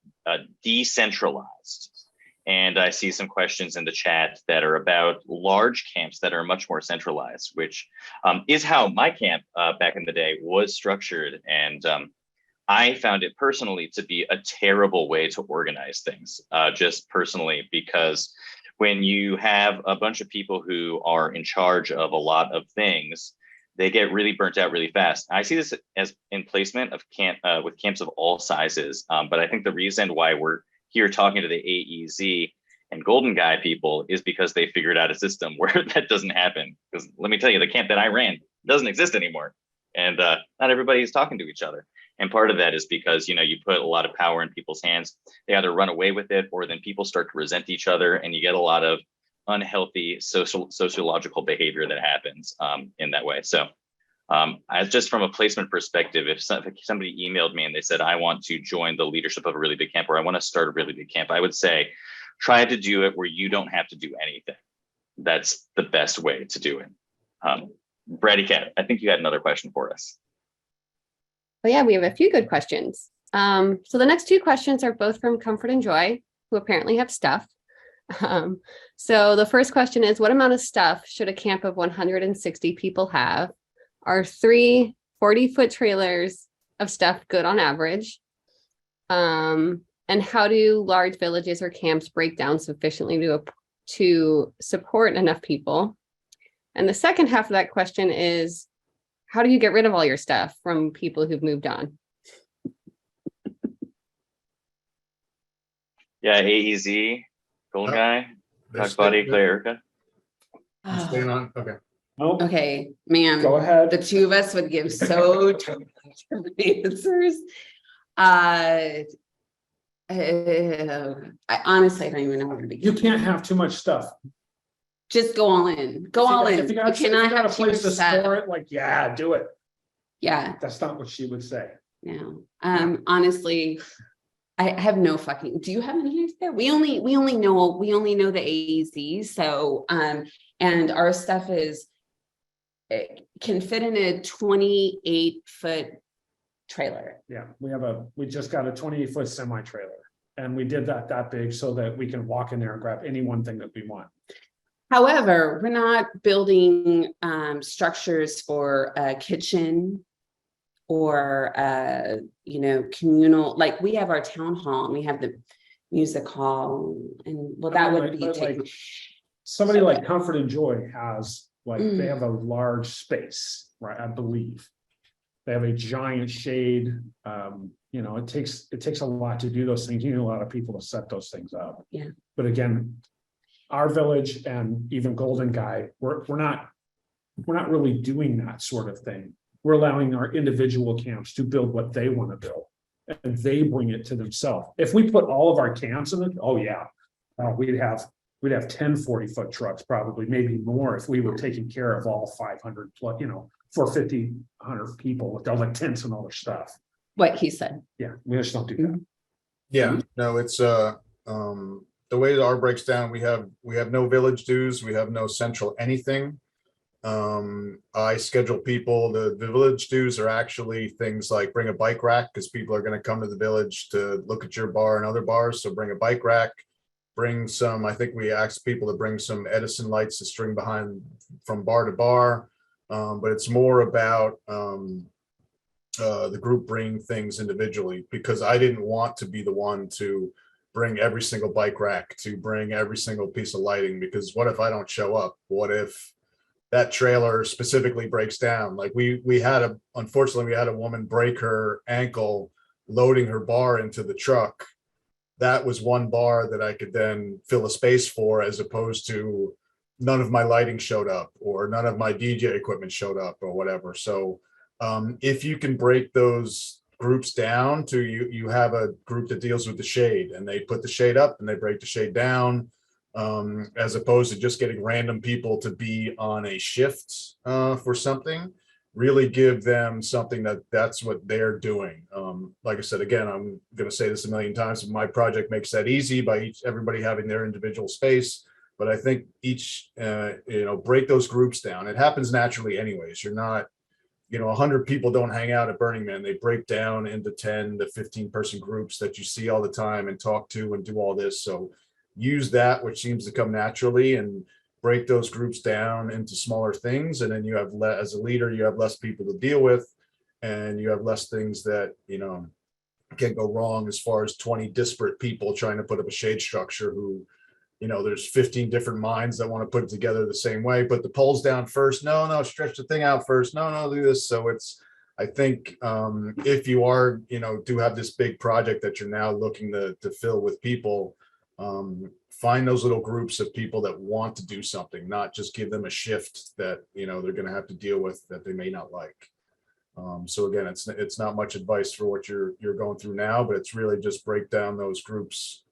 decentralized. And I see some questions in the chat that are about large camps that are much more centralized, which is how my camp back in the day was structured. And I found it personally to be a terrible way to organize things, just personally, because when you have a bunch of people who are in charge of a lot of things, they get really burnt out really fast. I see this as in placement of with camps of all sizes. But I think the reason why we're here talking to the AEZ and Golden Guy people is because they figured out a system where that doesn't happen. Because let me tell you, the camp that I ran doesn't exist anymore. And not everybody is talking to each other. And part of that is because, you put a lot of power in people's hands. They either run away with it, or then people start to resent each other, and you get a lot of unhealthy sociological behavior that happens in that way. So just from a placement perspective, if somebody emailed me and they said, I want to join the leadership of a really big camp, or I want to start a really big camp, I would say, try to do it where you don't have to do anything. That's the best way to do it. Brady Cat, I think you had another question for us.
Well, yeah, we have a few good questions. So the next 2 questions are both from Comfort and Joy, who apparently have stuff. So the first question is, what amount of stuff should a camp of 160 people have? Are 3 40-foot trailers of stuff good on average? And how do large villages or camps break down sufficiently to support enough people? And the second half of that question is, how do you get rid of all your stuff from people who've moved on?
Yeah, AEZ, Golden Guy, Doc Body, Clay, Erica.
I'm staying on. Okay.
Oh,
Okay, man.
go ahead.
The 2 of us would give so different answers. I honestly, I don't even know where to begin.
You can't have too much stuff.
Just go all in. Go all in.
If you got a place to store it, yeah, do it.
Yeah.
That's not what she would say.
No. Honestly, I have no fucking. Do you have any idea? We only know the AEZ. So and our stuff it can fit in a 28-foot trailer.
Yeah, we just got a 28-foot semi trailer. And we did that big so that we can walk in there and grab any one thing that we want.
However, we're not building structures for a kitchen or communal, like we have our town hall and we have the music hall, and well, that would be taken.
Somebody like Comfort and Joy has they have a large space, right? I believe they have a giant shade. It takes a lot to do those things. You need a lot of people to set those things up.
Yeah.
But again, our village and even Golden Guy, we're not really doing that sort of thing. We're allowing our individual camps to build what they want to build, and they bring it to themselves. If we put all of our camps in it, we'd have 10 40-foot trucks, probably, maybe more, if we were taking care of all 500 plus, 450, 100 people with all the tents and all their stuff.
What he said.
Yeah, we just don't do that.
Yeah, no, it's the way that our breaks down, we have no village dues, we have no central anything. I schedule people, the village dues are actually things like bring a bike rack, because people are going to come to the village to look at your bar and other bars. So bring a bike rack, bring some, I think we asked people to bring some Edison lights to string behind from bar to bar. But it's more about the group bringing things individually, because I didn't want to be the one to bring every single bike rack, to bring every single piece of lighting, because what if I don't show up? What if that trailer specifically breaks down? Like unfortunately we had a woman break her ankle loading her bar into the truck. That was one bar that I could then fill a space for, as opposed to none of my lighting showed up or none of my DJ equipment showed up or whatever. So if you can break those groups down to you have a group that deals with the shade, and they put the shade up and they break the shade down, as opposed to just getting random people to be on a shift for something. Really give them something that's what they're doing. Like I said, again, I'm going to say this a million times, my project makes that easy by everybody having their individual space. But I think each, break those groups down. It happens naturally anyways. You're not, 100 people don't hang out at Burning Man. They break down into 10 to 15 person groups that you see all the time and talk to and do all this. So use that, which seems to come naturally, and break those groups down into smaller things. And then you have, as a leader, you have less people to deal with, and you have less things that, can go wrong, as far as 20 disparate people trying to put up a shade structure who, there's 15 different minds that want to put it together the same way. Put the poles down first. No, stretch the thing out first. No, do this. So I think if you are, do have this big project that you're now looking to fill with people, find those little groups of people that want to do something, not just give them a shift that, they're going to have to deal with that they may not like. So again, it's not much advice for what you're going through now, but it's really just break down those groups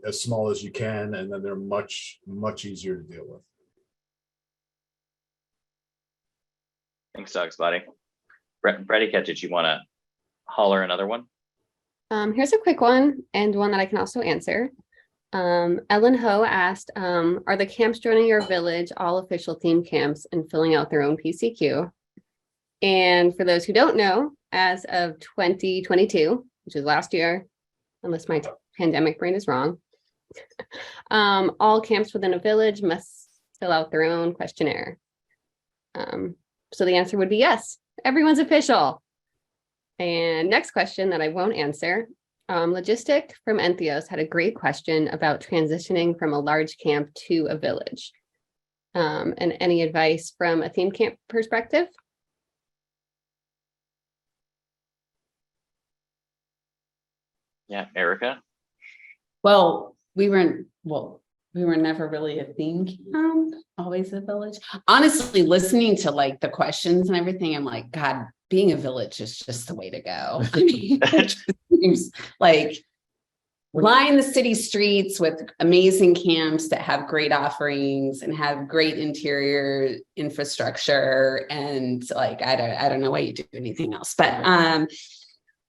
as small as you can, and then they're much easier to deal with.
Thanks, Dogs Body. Breakout, did you want to holler another one?
Here's a quick one, and one that I can also answer. Ellen Ho asked, are the camps joining your village all official theme camps and filling out their own PCQ? And for those who don't know, as of 2022, which is last year, unless my pandemic brain is wrong, all camps within a village must fill out their own questionnaire. So the answer would be yes, everyone's official. And next question that I won't answer, Logistic from Entheos had a great question about transitioning from a large camp to a village. And any advice from a theme camp perspective?
Yeah, Erica.
Well, we were never really a theme camp, always a village. Honestly, listening to like the questions and everything, I'm like, God, being a village is just the way to go. I mean, it just seems like line the city streets with amazing camps that have great offerings and have great interior infrastructure, and like I don't know why you do anything else, but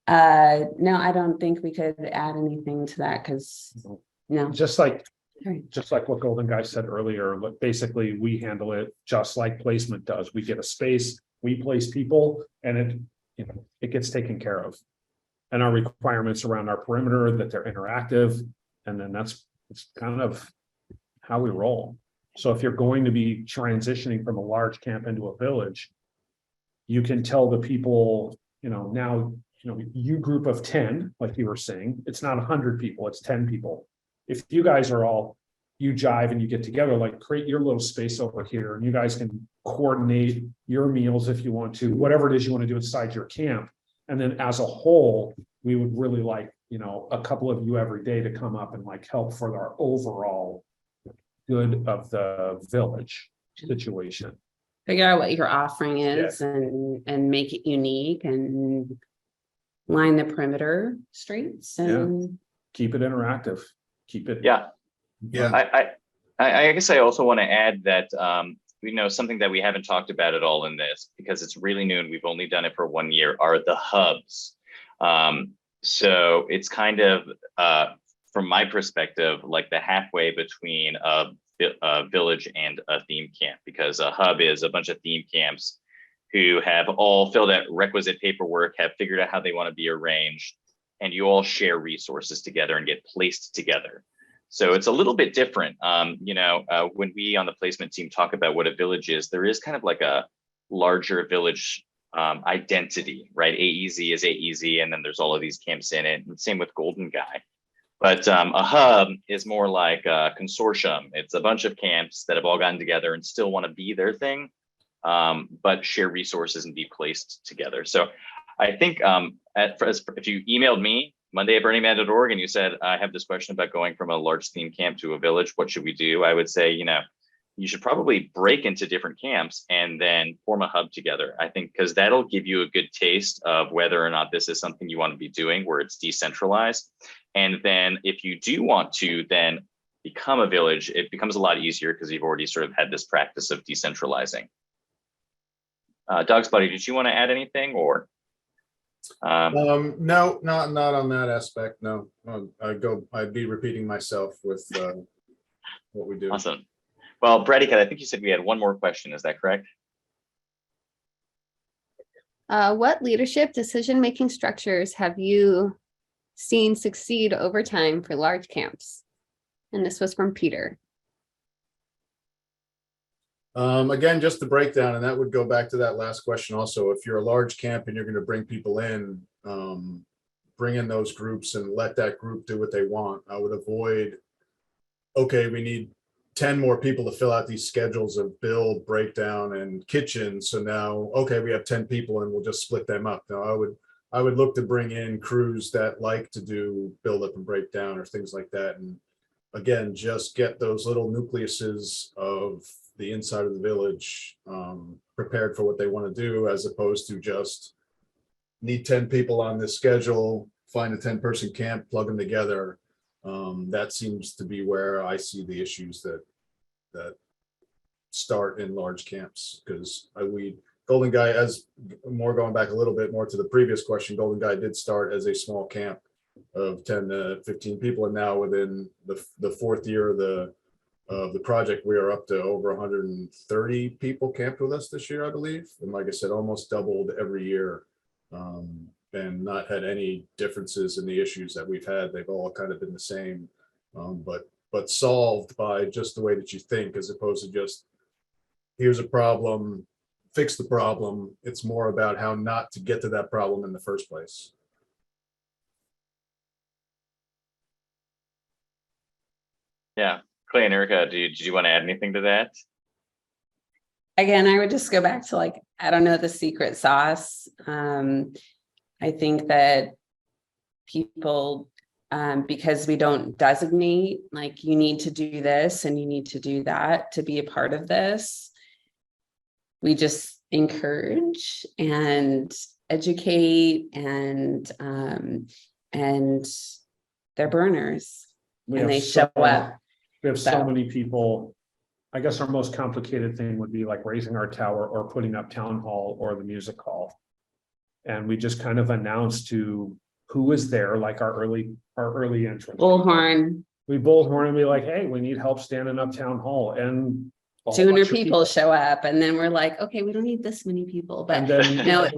no, I don't think we could add anything to that, because no.
Just like what Golden Guy said earlier, basically we handle it just like placement does. We get a space, we place people, and it gets taken care of. and our requirements around our perimeter, that they're interactive. And then it's kind of how we roll. So if you're going to be transitioning from a large camp into a village, you can tell the people, now, you group of 10, like you were saying, it's not 100 people, it's 10 people. If you guys are all, you jive and you get together, like create your little space over here, and you guys can coordinate your meals if you want to, whatever it is you want to do inside your camp. And then as a whole, we would really like, a couple of you every day to come up and like help for our overall good of the village situation.
Figure out what your offering is and make it unique and line the perimeter streets and
Keep it interactive. Keep it.
Yeah. I guess I also want to add that, something that we haven't talked about at all in this, because it's really new and we've only done it for 1 year, are the hubs. So it's kind of, from my perspective, like the halfway between a village and a theme camp, because a hub is a bunch of theme camps who have all filled out requisite paperwork, have figured out how they want to be arranged, and you all share resources together and get placed together. So it's a little bit different. When we on the placement team talk about what a village is, there is kind of like a larger village identity, right? AEZ is AEZ, and then there's all of these camps in it, and same with Golden Guy. But a hub is more like a consortium. It's a bunch of camps that have all gotten together and still want to be their thing, but share resources and be placed together. So I think if you emailed me Monday at burningman.org and you said, I have this question about going from a large theme camp to a village, what should we do? I would say, you should probably break into different camps and then form a hub together. I think because that'll give you a good taste of whether or not this is something you want to be doing, where it's decentralized. And then if you do want to then become a village, it becomes a lot easier because you've already sort of had this practice of decentralizing. Dog's Buddy, did you want to add anything or?
No, not on that aspect. No, I'd be repeating myself with what we do.
Awesome. Well, Breakout, I think you said we had one more question. Is that correct?
What leadership decision-making structures have you seen succeed over time for large camps? And this was from Peter.
Again, just the breakdown, and that would go back to that last question also. If you're a large camp and you're going to bring people in, bring in those groups and let that group do what they want. I would avoid, okay, we need 10 more people to fill out these schedules of build, breakdown, and kitchen. So now, okay, we have 10 people and we'll just split them up. Now I would look to bring in crews that like to do build up and breakdown or things like that. And again, just get those little nucleuses of the inside of the village prepared for what they want to do, as opposed to just need 10 people on this schedule, find a 10-person camp, plug them together. That seems to be where I see the issues that start in large camps, because Golden Guy, as more going back a little bit more to the previous question, Golden Guy did start as a small camp of 10 to 15 people, and now within the fourth year of the project, we are up to over 130 people camped with us this year, I believe. And like I said, almost doubled every year, and not had any differences in the issues that we've had. They've all kind of been the same, but solved by just the way that you think, as opposed to just, here's a problem, fix the problem. It's more about how not to get to that problem in the first place.
Yeah. Clay and Erica, did you want to add anything to that?
Again, I would just go back to I don't know the secret sauce. I think that people, because we don't designate, you need to do this and you need to do that to be a part of this, we just encourage and educate, and they're burners and they show up.
We have so many people. I guess our most complicated thing would be like raising our tower or putting up town hall or the music hall. And we just kind of announce to who is there, like our early entrance.
Bullhorn.
We bullhorn and be like, hey, we need help standing up town hall. And a whole
200
bunch of
people show up, and then we're like, okay, we don't need this many people, but
And then
no,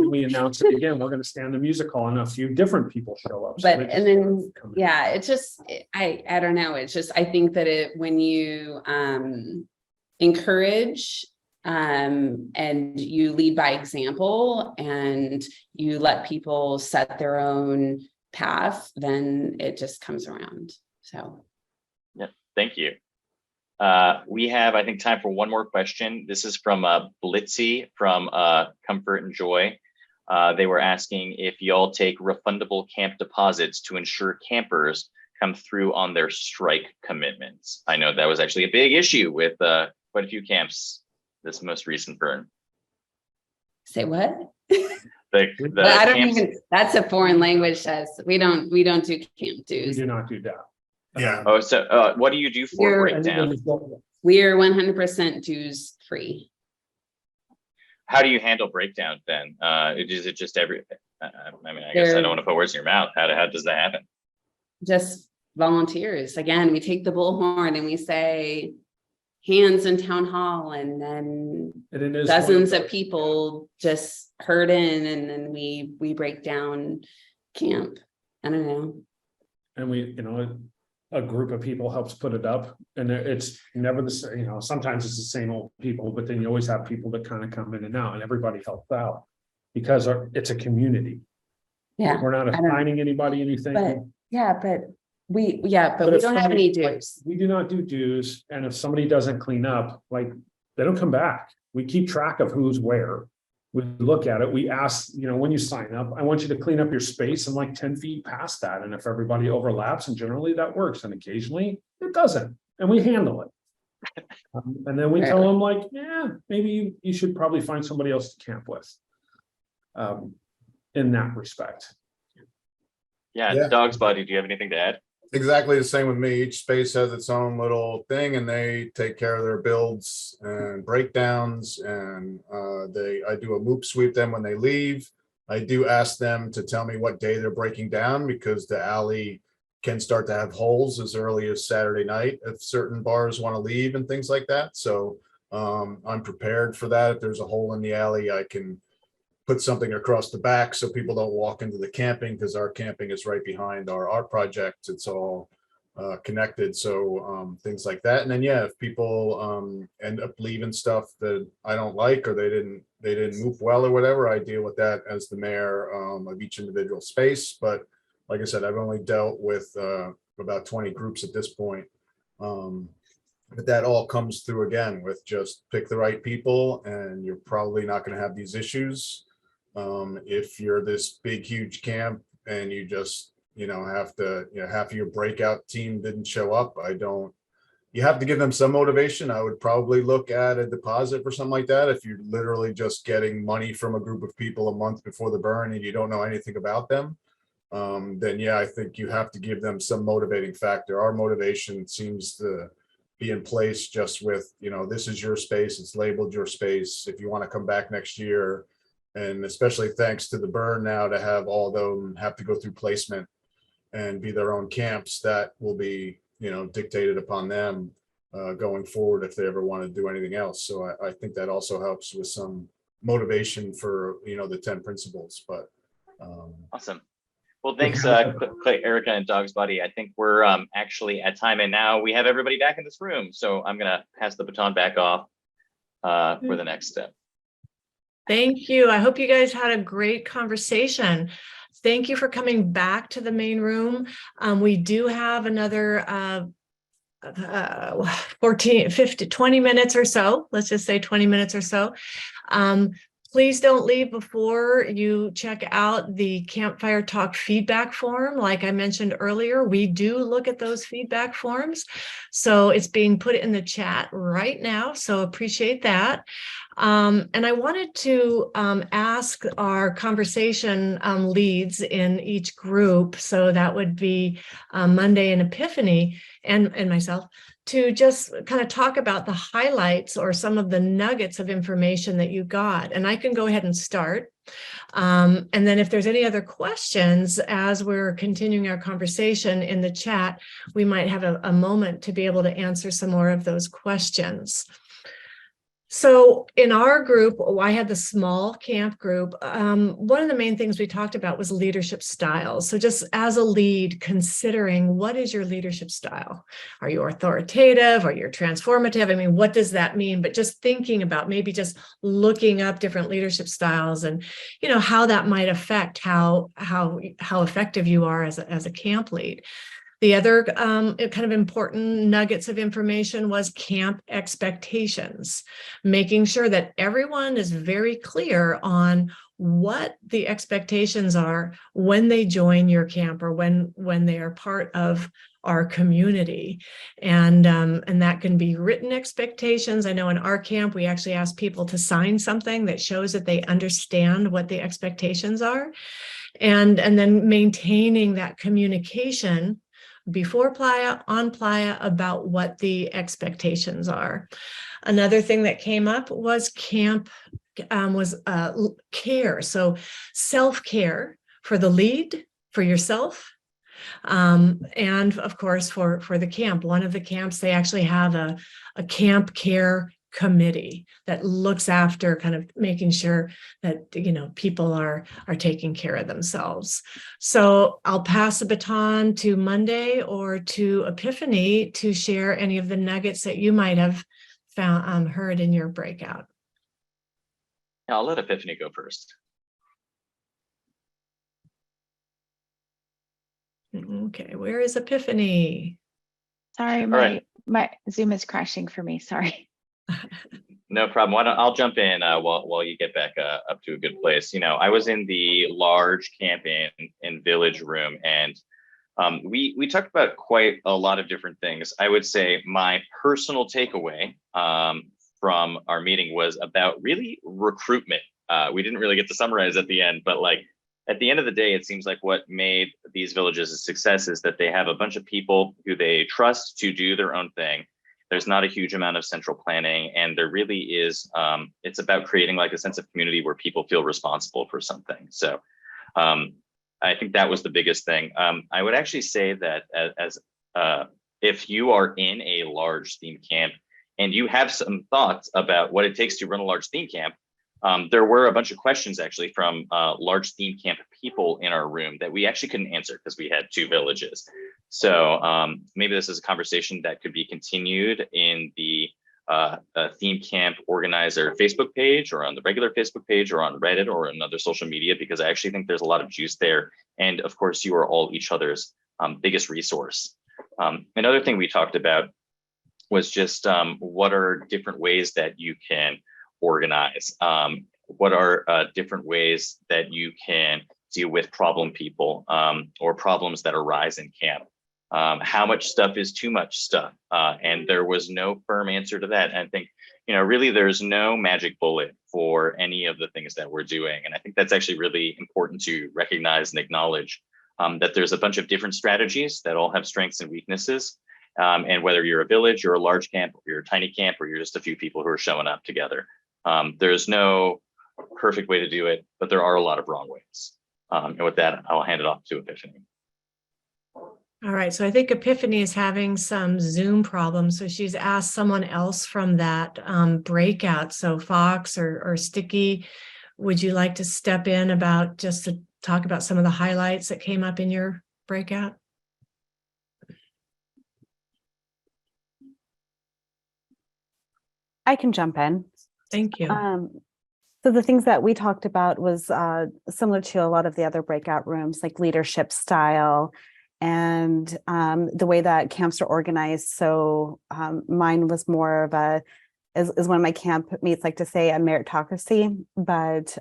we announce it again, we're gonna stand the music hall and a few different people show up. So
but
they just
and then
come in.
yeah, it's just I don't know, it's just I think that when you encourage and you lead by example and you let people set their own path, then it just comes around. So
Yeah, thank you. We have, I think, time for one more question. This is from Blitzy from Comfort and Joy. They were asking if y'all take refundable camp deposits to ensure campers come through on their strike commitments. I know that was actually a big issue with quite a few camps this most recent burn.
say what?
The
I don't
camps,
even, that's a foreign language, says we don't do camp
We
dues.
do not do that.
Yeah.
oh, so what do you do for
You're-
breakdown?
We're 100% dues free.
How do you handle breakdown then? Is it just every, I mean, I guess I
There-
don't want to put words in your mouth. How does that happen?
Just volunteers. Again, we take the bullhorn and we say hands in town hall, and then
And it is
dozens
one
of people just herd in, and then we break down camp. I don't know.
And we, a group of people helps put it up, and it's never the same, sometimes it's the same old people, but then you always have people that kind of come in and out, and everybody helps out. Because it's a community.
Yeah,
We're not
don't-
assigning anybody anything.
but we don't
if
have
somebody-
any
like,
dues.
we do not do dues, and if somebody doesn't clean up, like, they don't come back. We keep track of who's where. We look at it, we ask, when you sign up, I want you to clean up your space and like 10 feet past that, and if everybody overlaps, and generally that works, and occasionally it doesn't, and we handle it. And then we tell them like, yeah, maybe you should probably find somebody else to camp with. In that respect.
Yeah, Dog's Body, do you have anything to add?
Exactly the same with me. Each space has its own little thing, and they take care of their builds and breakdowns, and I do a loop sweep them when they leave. I do ask them to tell me what day they're breaking down, because the alley can start to have holes as early as Saturday night if certain bars want to leave and things like that. So I'm prepared for that. If there's a hole in the alley, I can put something across the back so people don't walk into the camping, because our camping is right behind our art project. It's all connected. So things like that. And then, yeah, if people end up leaving stuff that I don't like, or they didn't move well or whatever, I deal with that as the mayor of each individual space. But like I said, I've only dealt with about 20 groups at this point. But that all comes through again with just pick the right people, and you're probably not going to have these issues. If you're this big, huge camp and you just, have to, half of your breakout team didn't show up, you have to give them some motivation. I would probably look at a deposit for something like that. If you're literally just getting money from a group of people a month before the burn and you don't know anything about them, then yeah, I think you have to give them some motivating factor. Our motivation seems to be in place just with, this is your space, it's labeled your space. If you want to come back next year, and especially thanks to the burn now, to have all of them have to go through placement and be their own camps, that will be, dictated upon them going forward if they ever want to do anything else. So I think that also helps with some motivation for, the 10 principles. But
Awesome. Well, thanks, Clay, Erica, and Dog's Body. I think we're actually at time, and now we have everybody back in this room. So I'm going to pass the baton back off for the next step.
Thank you. I hope you guys had a great conversation. Thank you for coming back to the main room. We do have another 20 minutes or so. Let's just say 20 minutes or so. Please don't leave before you check out the Campfire Talk feedback form. Like I mentioned earlier, we do look at those feedback forms. So it's being put in the chat right now. So appreciate that. And I wanted to ask our conversation leads in each group. So that would be Monday and Epiphany and myself to just kind of talk about the highlights or some of the nuggets of information that you got. And I can go ahead and start. And then if there's any other questions as we're continuing our conversation in the chat, we might have a moment to be able to answer some more of those questions. So in our group, I had the small camp group. One of the main things we talked about was leadership styles. So just as a lead, considering what is your leadership style? Are you authoritative? Are you transformative? I mean, what does that mean? But just thinking about maybe just looking up different leadership styles and, you know, how that might affect how effective you are as a camp lead. The other kind of important nuggets of information was camp expectations, making sure that everyone is very clear on what the expectations are when they join your camp or when they are part of our community. And that can be written expectations. I know in our camp, we actually ask people to sign something that shows that they understand what the expectations are. And then maintaining that communication before Playa, on Playa, about what the expectations are. Another thing that came up was camp care. So self-care for the lead, for yourself, and of course for the camp. One of the camps, they actually have a camp care committee that looks after kind of making sure that, you know, people are taking care of themselves. So I'll pass the baton to Monday or to Epiphany to share any of the nuggets that you might have found heard in your breakout.
Yeah, I'll let Epiphany go first.
Okay, where is Epiphany?
Sorry, my Zoom is crashing for me. Sorry.
No problem. I'll jump in while you get back up to a good place. You know, I was in the large camp in village room, and we talked about quite a lot of different things. I would say my personal takeaway from our meeting was about really recruitment. We didn't really get to summarize at the end, but like at the end of the day, it seems like what made these villages a success is that they have a bunch of people who they trust to do their own thing. There's not a huge amount of central planning, and there really is, it's about creating like a sense of community where people feel responsible for something. So I think that was the biggest thing. I would actually say that as if you are in a large theme camp and you have some thoughts about what it takes to run a large theme camp, there were a bunch of questions actually from large theme camp people in our room that we actually couldn't answer because we had 2 villages. So maybe this is a conversation that could be continued in the theme camp organizer Facebook page or on the regular Facebook page or on Reddit or another social media, because I actually think there's a lot of juice there. And of course, you are all each other's biggest resource. Another thing we talked about was just what are different ways that you can organize? What are different ways that you can deal with problem people or problems that arise in camp? How much stuff is too much stuff? And there was no firm answer to that. And I think, you know, really there's no magic bullet for any of the things that we're doing. And I think that's actually really important to recognize and acknowledge that there's a bunch of different strategies that all have strengths and weaknesses. And whether you're a village, you're a large camp, or you're a tiny camp, or you're just a few people who are showing up together. There's no perfect way to do it, but there are a lot of wrong ways. And with that, I'll hand it off to Epiphany.
All right, so I think Epiphany is having some Zoom problems. So she's asked someone else from that breakout. So Fox or Sticky, would you like to step in about just to talk about some of the highlights that came up in your breakout?
I can jump in.
Thank you.
So the things that we talked about was similar to a lot of the other breakout rooms, like leadership style and the way that camps are organized. So mine was more of a, as one of my camp mates like to say, a meritocracy, but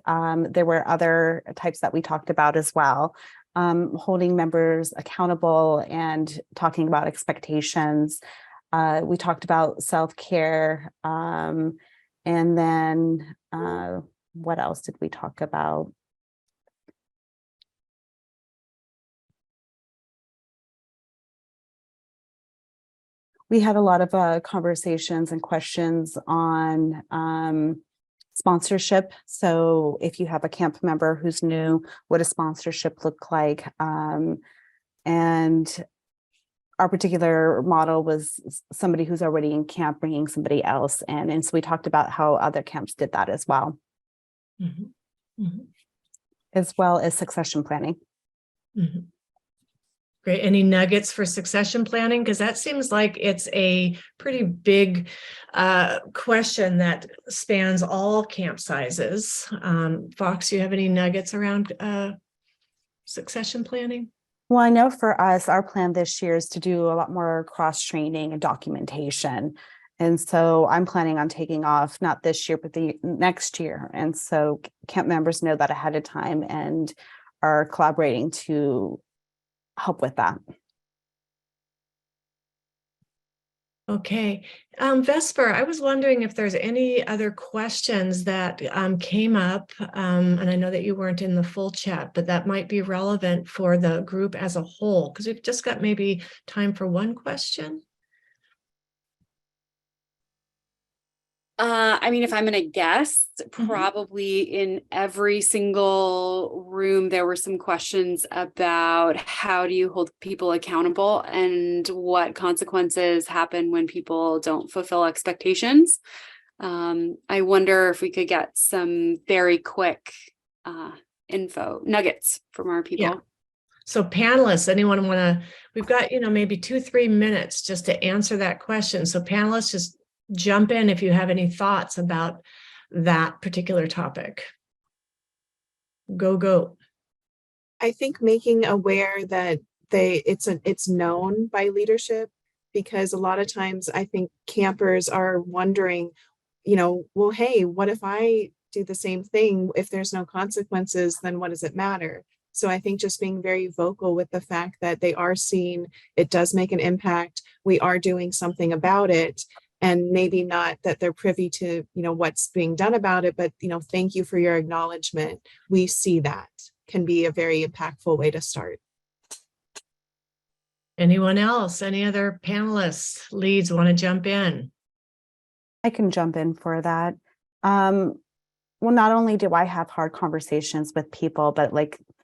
there were other types that we talked about as well, holding members accountable and talking about expectations. We talked about self-care, and then what else did we talk about? We had a lot of conversations and questions on sponsorship. So if you have a camp member who's new, what does sponsorship look like? And our particular model was somebody who's already in camp bringing somebody else in. And so we talked about how other camps did that as well, as well as succession planning.
Great. Any nuggets for succession planning? Because that seems like it's a pretty big question that spans all camp sizes. Fox, you have any nuggets around succession planning?
Well, I know for us, our plan this year is to do a lot more cross-training and documentation. And so I'm planning on taking off, not this year, but the next year. And so camp members know that ahead of time and are collaborating to help with that.
Okay. Vesper, I was wondering if there's any other questions that came up, and I know that you weren't in the full chat, but that might be relevant for the group as a whole, because we've just got maybe time for one question.
I mean, if I'm going to guess, probably in every single room, there were some questions about how do you hold people accountable and what consequences happen when people don't fulfill expectations. I wonder if we could get some very quick nuggets from our people.
Yeah. So panelists, anyone want to, we've got, maybe 2-3 minutes just to answer that question. So panelists, just jump in if you have any thoughts about that particular topic. Go.
I think making aware that it's known by leadership, because a lot of times I think campers are wondering, well, hey, what if I do the same thing? If there's no consequences, then what does it matter? So I think just being very vocal with the fact that they are seen, it does make an impact. We are doing something about it. And maybe not that they're privy to, what's being done about it, but, thank you for your acknowledgement. We see that can be a very impactful way to start.
Anyone else? Any other panelists, leads want to jump in?
I can jump in for that. Well, not only do I have hard conversations with people, but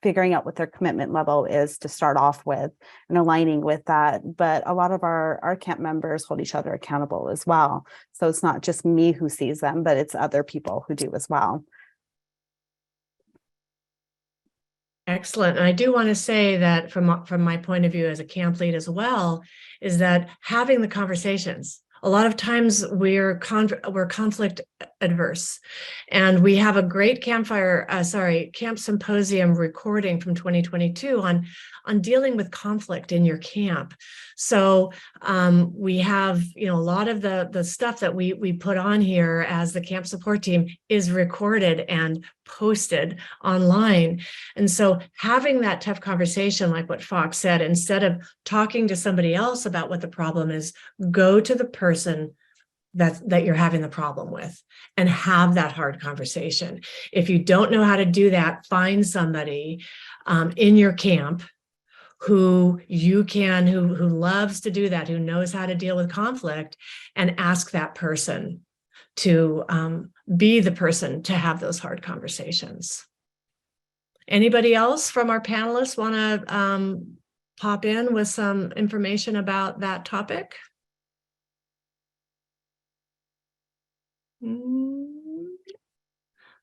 figuring out what their commitment level is to start off with and aligning with that. But a lot of our camp members hold each other accountable as well. So it's not just me who sees them, but it's other people who do as well.
Excellent. And I do want to say that from my point of view as a camp lead as well, is that having the conversations, a lot of times we're conflict adverse, and we have a great camp symposium recording from 2022 on dealing with conflict in your camp. So we have, a lot of the stuff that we put on here as the camp support team is recorded and posted online. And so having that tough conversation, like what Fox said, instead of talking to somebody else about what the problem is, go to the person that you're having the problem with and have that hard conversation. If you don't know how to do that, find somebody in your camp who loves to do that, who knows how to deal with conflict, and ask that person to be the person to have those hard conversations. Anybody else from our panelists want to pop in with some information about that topic?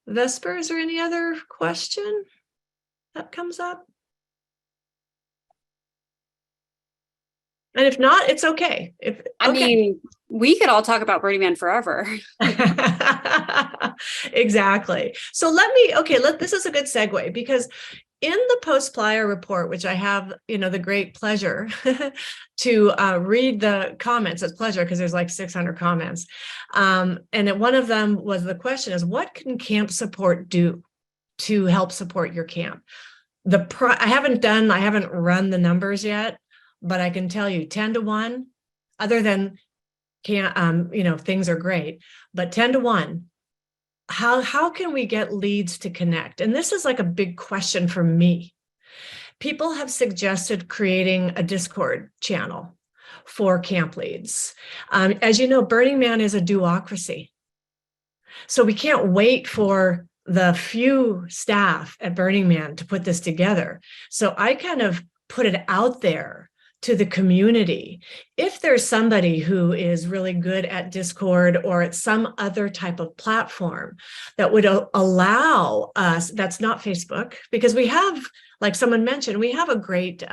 Vesper, is there any other question that comes up? And if not, it's okay.
I mean, we could all talk about Burning Man forever.
Exactly. So this is a good segue, because in the post-Playa report, which I have, the great pleasure to read the comments, it's pleasure because there's like 600 comments. And one of them was, the question is, what can camp support do to help support your camp? I haven't run the numbers yet, but I can tell you 10-1, other than things are great, but 10-1, how can we get leads to connect? And this is like a big question for me. People have suggested creating a Discord channel for camp leads. As you know, Burning Man is a duocracy. So we can't wait for the few staff at Burning Man to put this together. So I kind of put it out there to the community. If there's somebody who is really good at Discord or at some other type of platform that would allow us, that's not Facebook, because we have, like someone mentioned, we have a great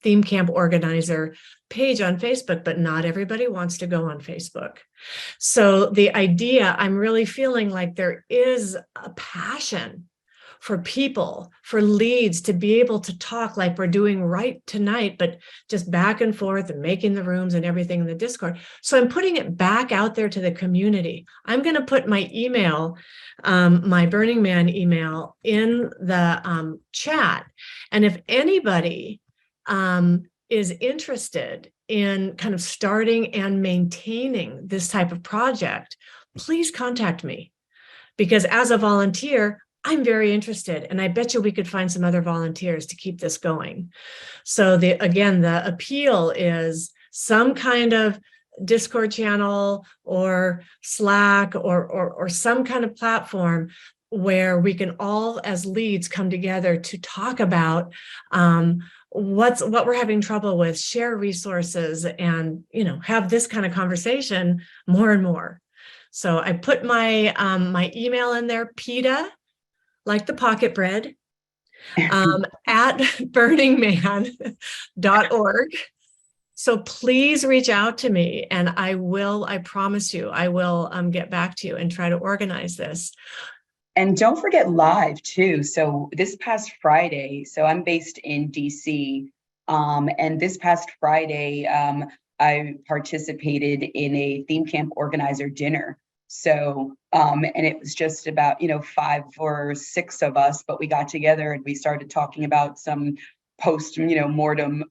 theme camp organizer page on Facebook, but not everybody wants to go on Facebook. So the idea, I'm really feeling like there is a passion for people, for leads to be able to talk like we're doing right tonight, but just back and forth and making the rooms and everything in the Discord. So I'm putting it back out there to the community. I'm going to put my email, my Burning Man email in the chat. And if anybody is interested in kind of starting and maintaining this type of project, please contact me. Because as a volunteer, I'm very interested, and I bet you we could find some other volunteers to keep this going. So again, the appeal is some kind of Discord channel or Slack or some kind of platform where we can all as leads come together to talk about what we're having trouble with, share resources, and have this kind of conversation more and more. So I put my my email in there, PETA, like the pocket bread, at burningman.org. So please reach out to me, and I promise you, I will get back to you and try to organize this.
And don't forget live too. So this past Friday, so I'm based in DC, and this past Friday, I participated in a theme camp organizer dinner. So, and it was just about, 5 or 6 of us, but we got together and we started talking about some post-mortem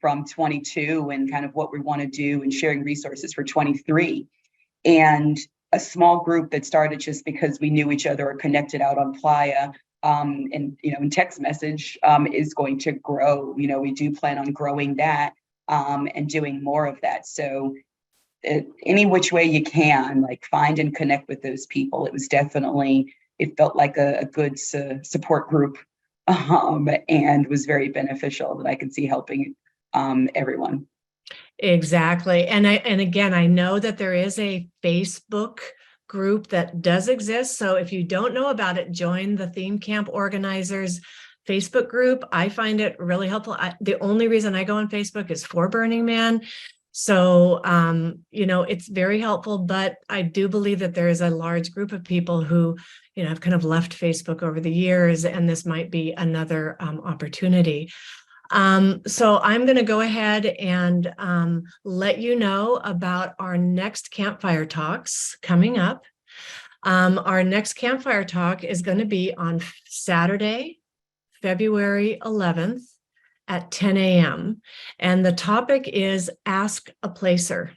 from 22 and kind of what we want to do and sharing resources for 23. And a small group that started just because we knew each other or connected out on Playa and, in text message is going to grow. We do plan on growing that and doing more of that. So any which way you can, like, find and connect with those people. It felt like a good support group and was very beneficial that I could see helping everyone.
Exactly. And again, I know that there is a Facebook group that does exist. So if you don't know about it, join the Theme Camp Organizers Facebook group. I find it really helpful. The only reason I go on Facebook is for Burning Man. So, it's very helpful, but I do believe that there is a large group of people who, have kind of left Facebook over the years, and this might be another opportunity. So I'm going to go ahead and let you know about our next campfire talks coming up. Our next campfire talk is going to be on Saturday, February 11th at 10 a.m. And the topic is Ask a Placer.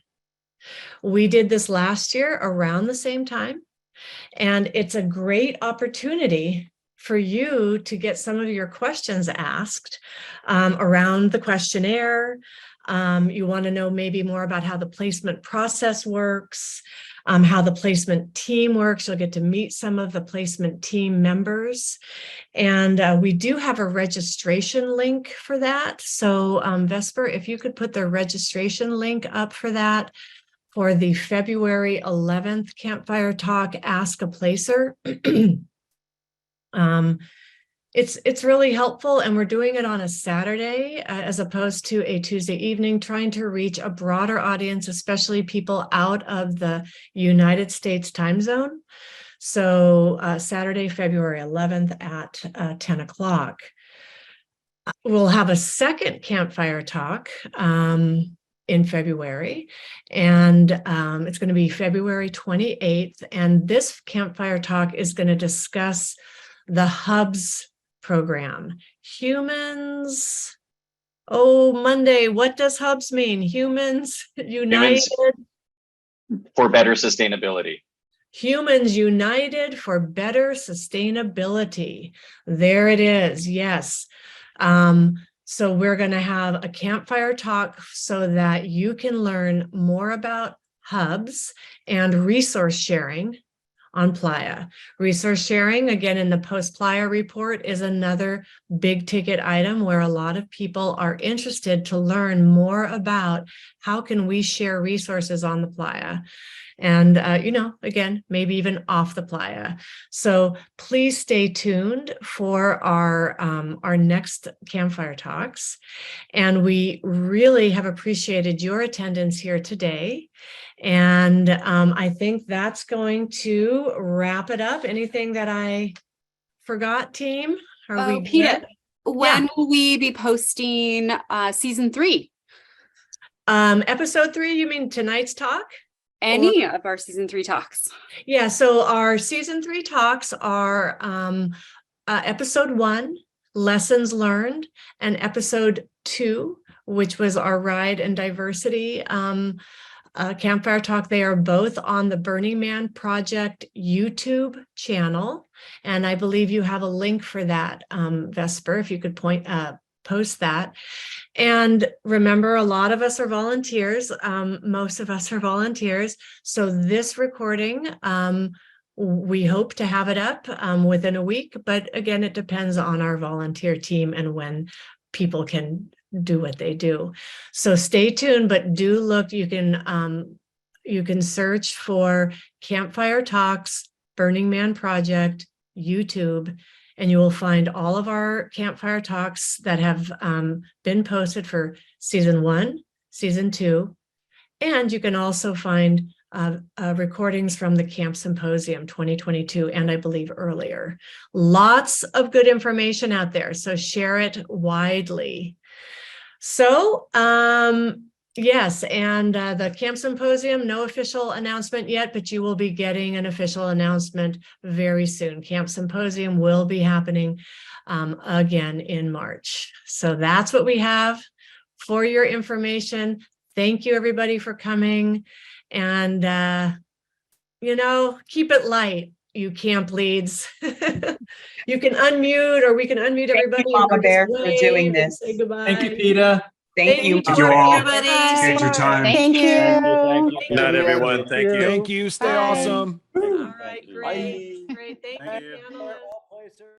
We did this last year around the same time, and it's a great opportunity for you to get some of your questions asked around the questionnaire. You want to know maybe more about how the placement process works, how the placement team works. You'll get to meet some of the placement team members. And we do have a registration link for that. So Vesper, if you could put the registration link up for that, for the February 11th Campfire Talk, Ask a Placer. It's really helpful, and we're doing it on a Saturday as opposed to a Tuesday evening, trying to reach a broader audience, especially people out of the United States time zone. So Saturday, February 11th at 10 o'clock. We'll have a second Campfire Talk in February, and it's going to be February 28th. And this Campfire Talk is going to discuss the HUBS program. Humans, Monday, what does HUBS mean? Humans United.
Humans for better sustainability.
Humans United for Better Sustainability. There it is, yes. So we're going to have a campfire talk so that you can learn more about hubs and resource sharing on Playa. Resource sharing, again, in the post-Playa report, is another big ticket item where a lot of people are interested to learn more about how can we share resources on the Playa. And, again, maybe even off the Playa. So please stay tuned for our next campfire talks. And we really have appreciated your attendance here today. And I think that's going to wrap it up. Anything that I forgot, team? Are we
Peta,
good?
when will we be posting season 3?
Episode 3, you mean tonight's talk?
Any of our season 3 talks?
Yeah, so our season 3 talks are episode 1, lessons learned, and episode 2, which was our ride and diversity campfire talk. They are both on the Burning Man Project YouTube channel, and I believe you have a link for that, Vesper, if you could post that. And remember, a lot of us are volunteers. Most of us are volunteers. So this recording, we hope to have it up within a week, but again, it depends on our volunteer team and when people can do what they do. So stay tuned, but do look, you can search for Campfire Talks, Burning Man Project, YouTube, and you will find all of our campfire talks that have been posted for season 1, season 2, and you can also find recordings from the Camp Symposium 2022, and I believe earlier. Lots of good information out there, so share it widely. So, yes, and the Camp Symposium, no official announcement yet, but you will be getting an official announcement very soon. Camp Symposium will be happening again in March. So that's what we have for your information. Thank you, everybody, for coming. And, keep it light, you camp leads. You can unmute, or we can unmute everybody.
Thank you, Mama Bear, for doing this.
Say goodbye.
Thank you, Peta.
Thank you.
Thank you all.
Everybody.
Appreciate your time.
Thank you.
Good night, everyone. Thank you.
Thank you. Stay
Bye.
awesome.
All right, great. Great. Thank you, panelists.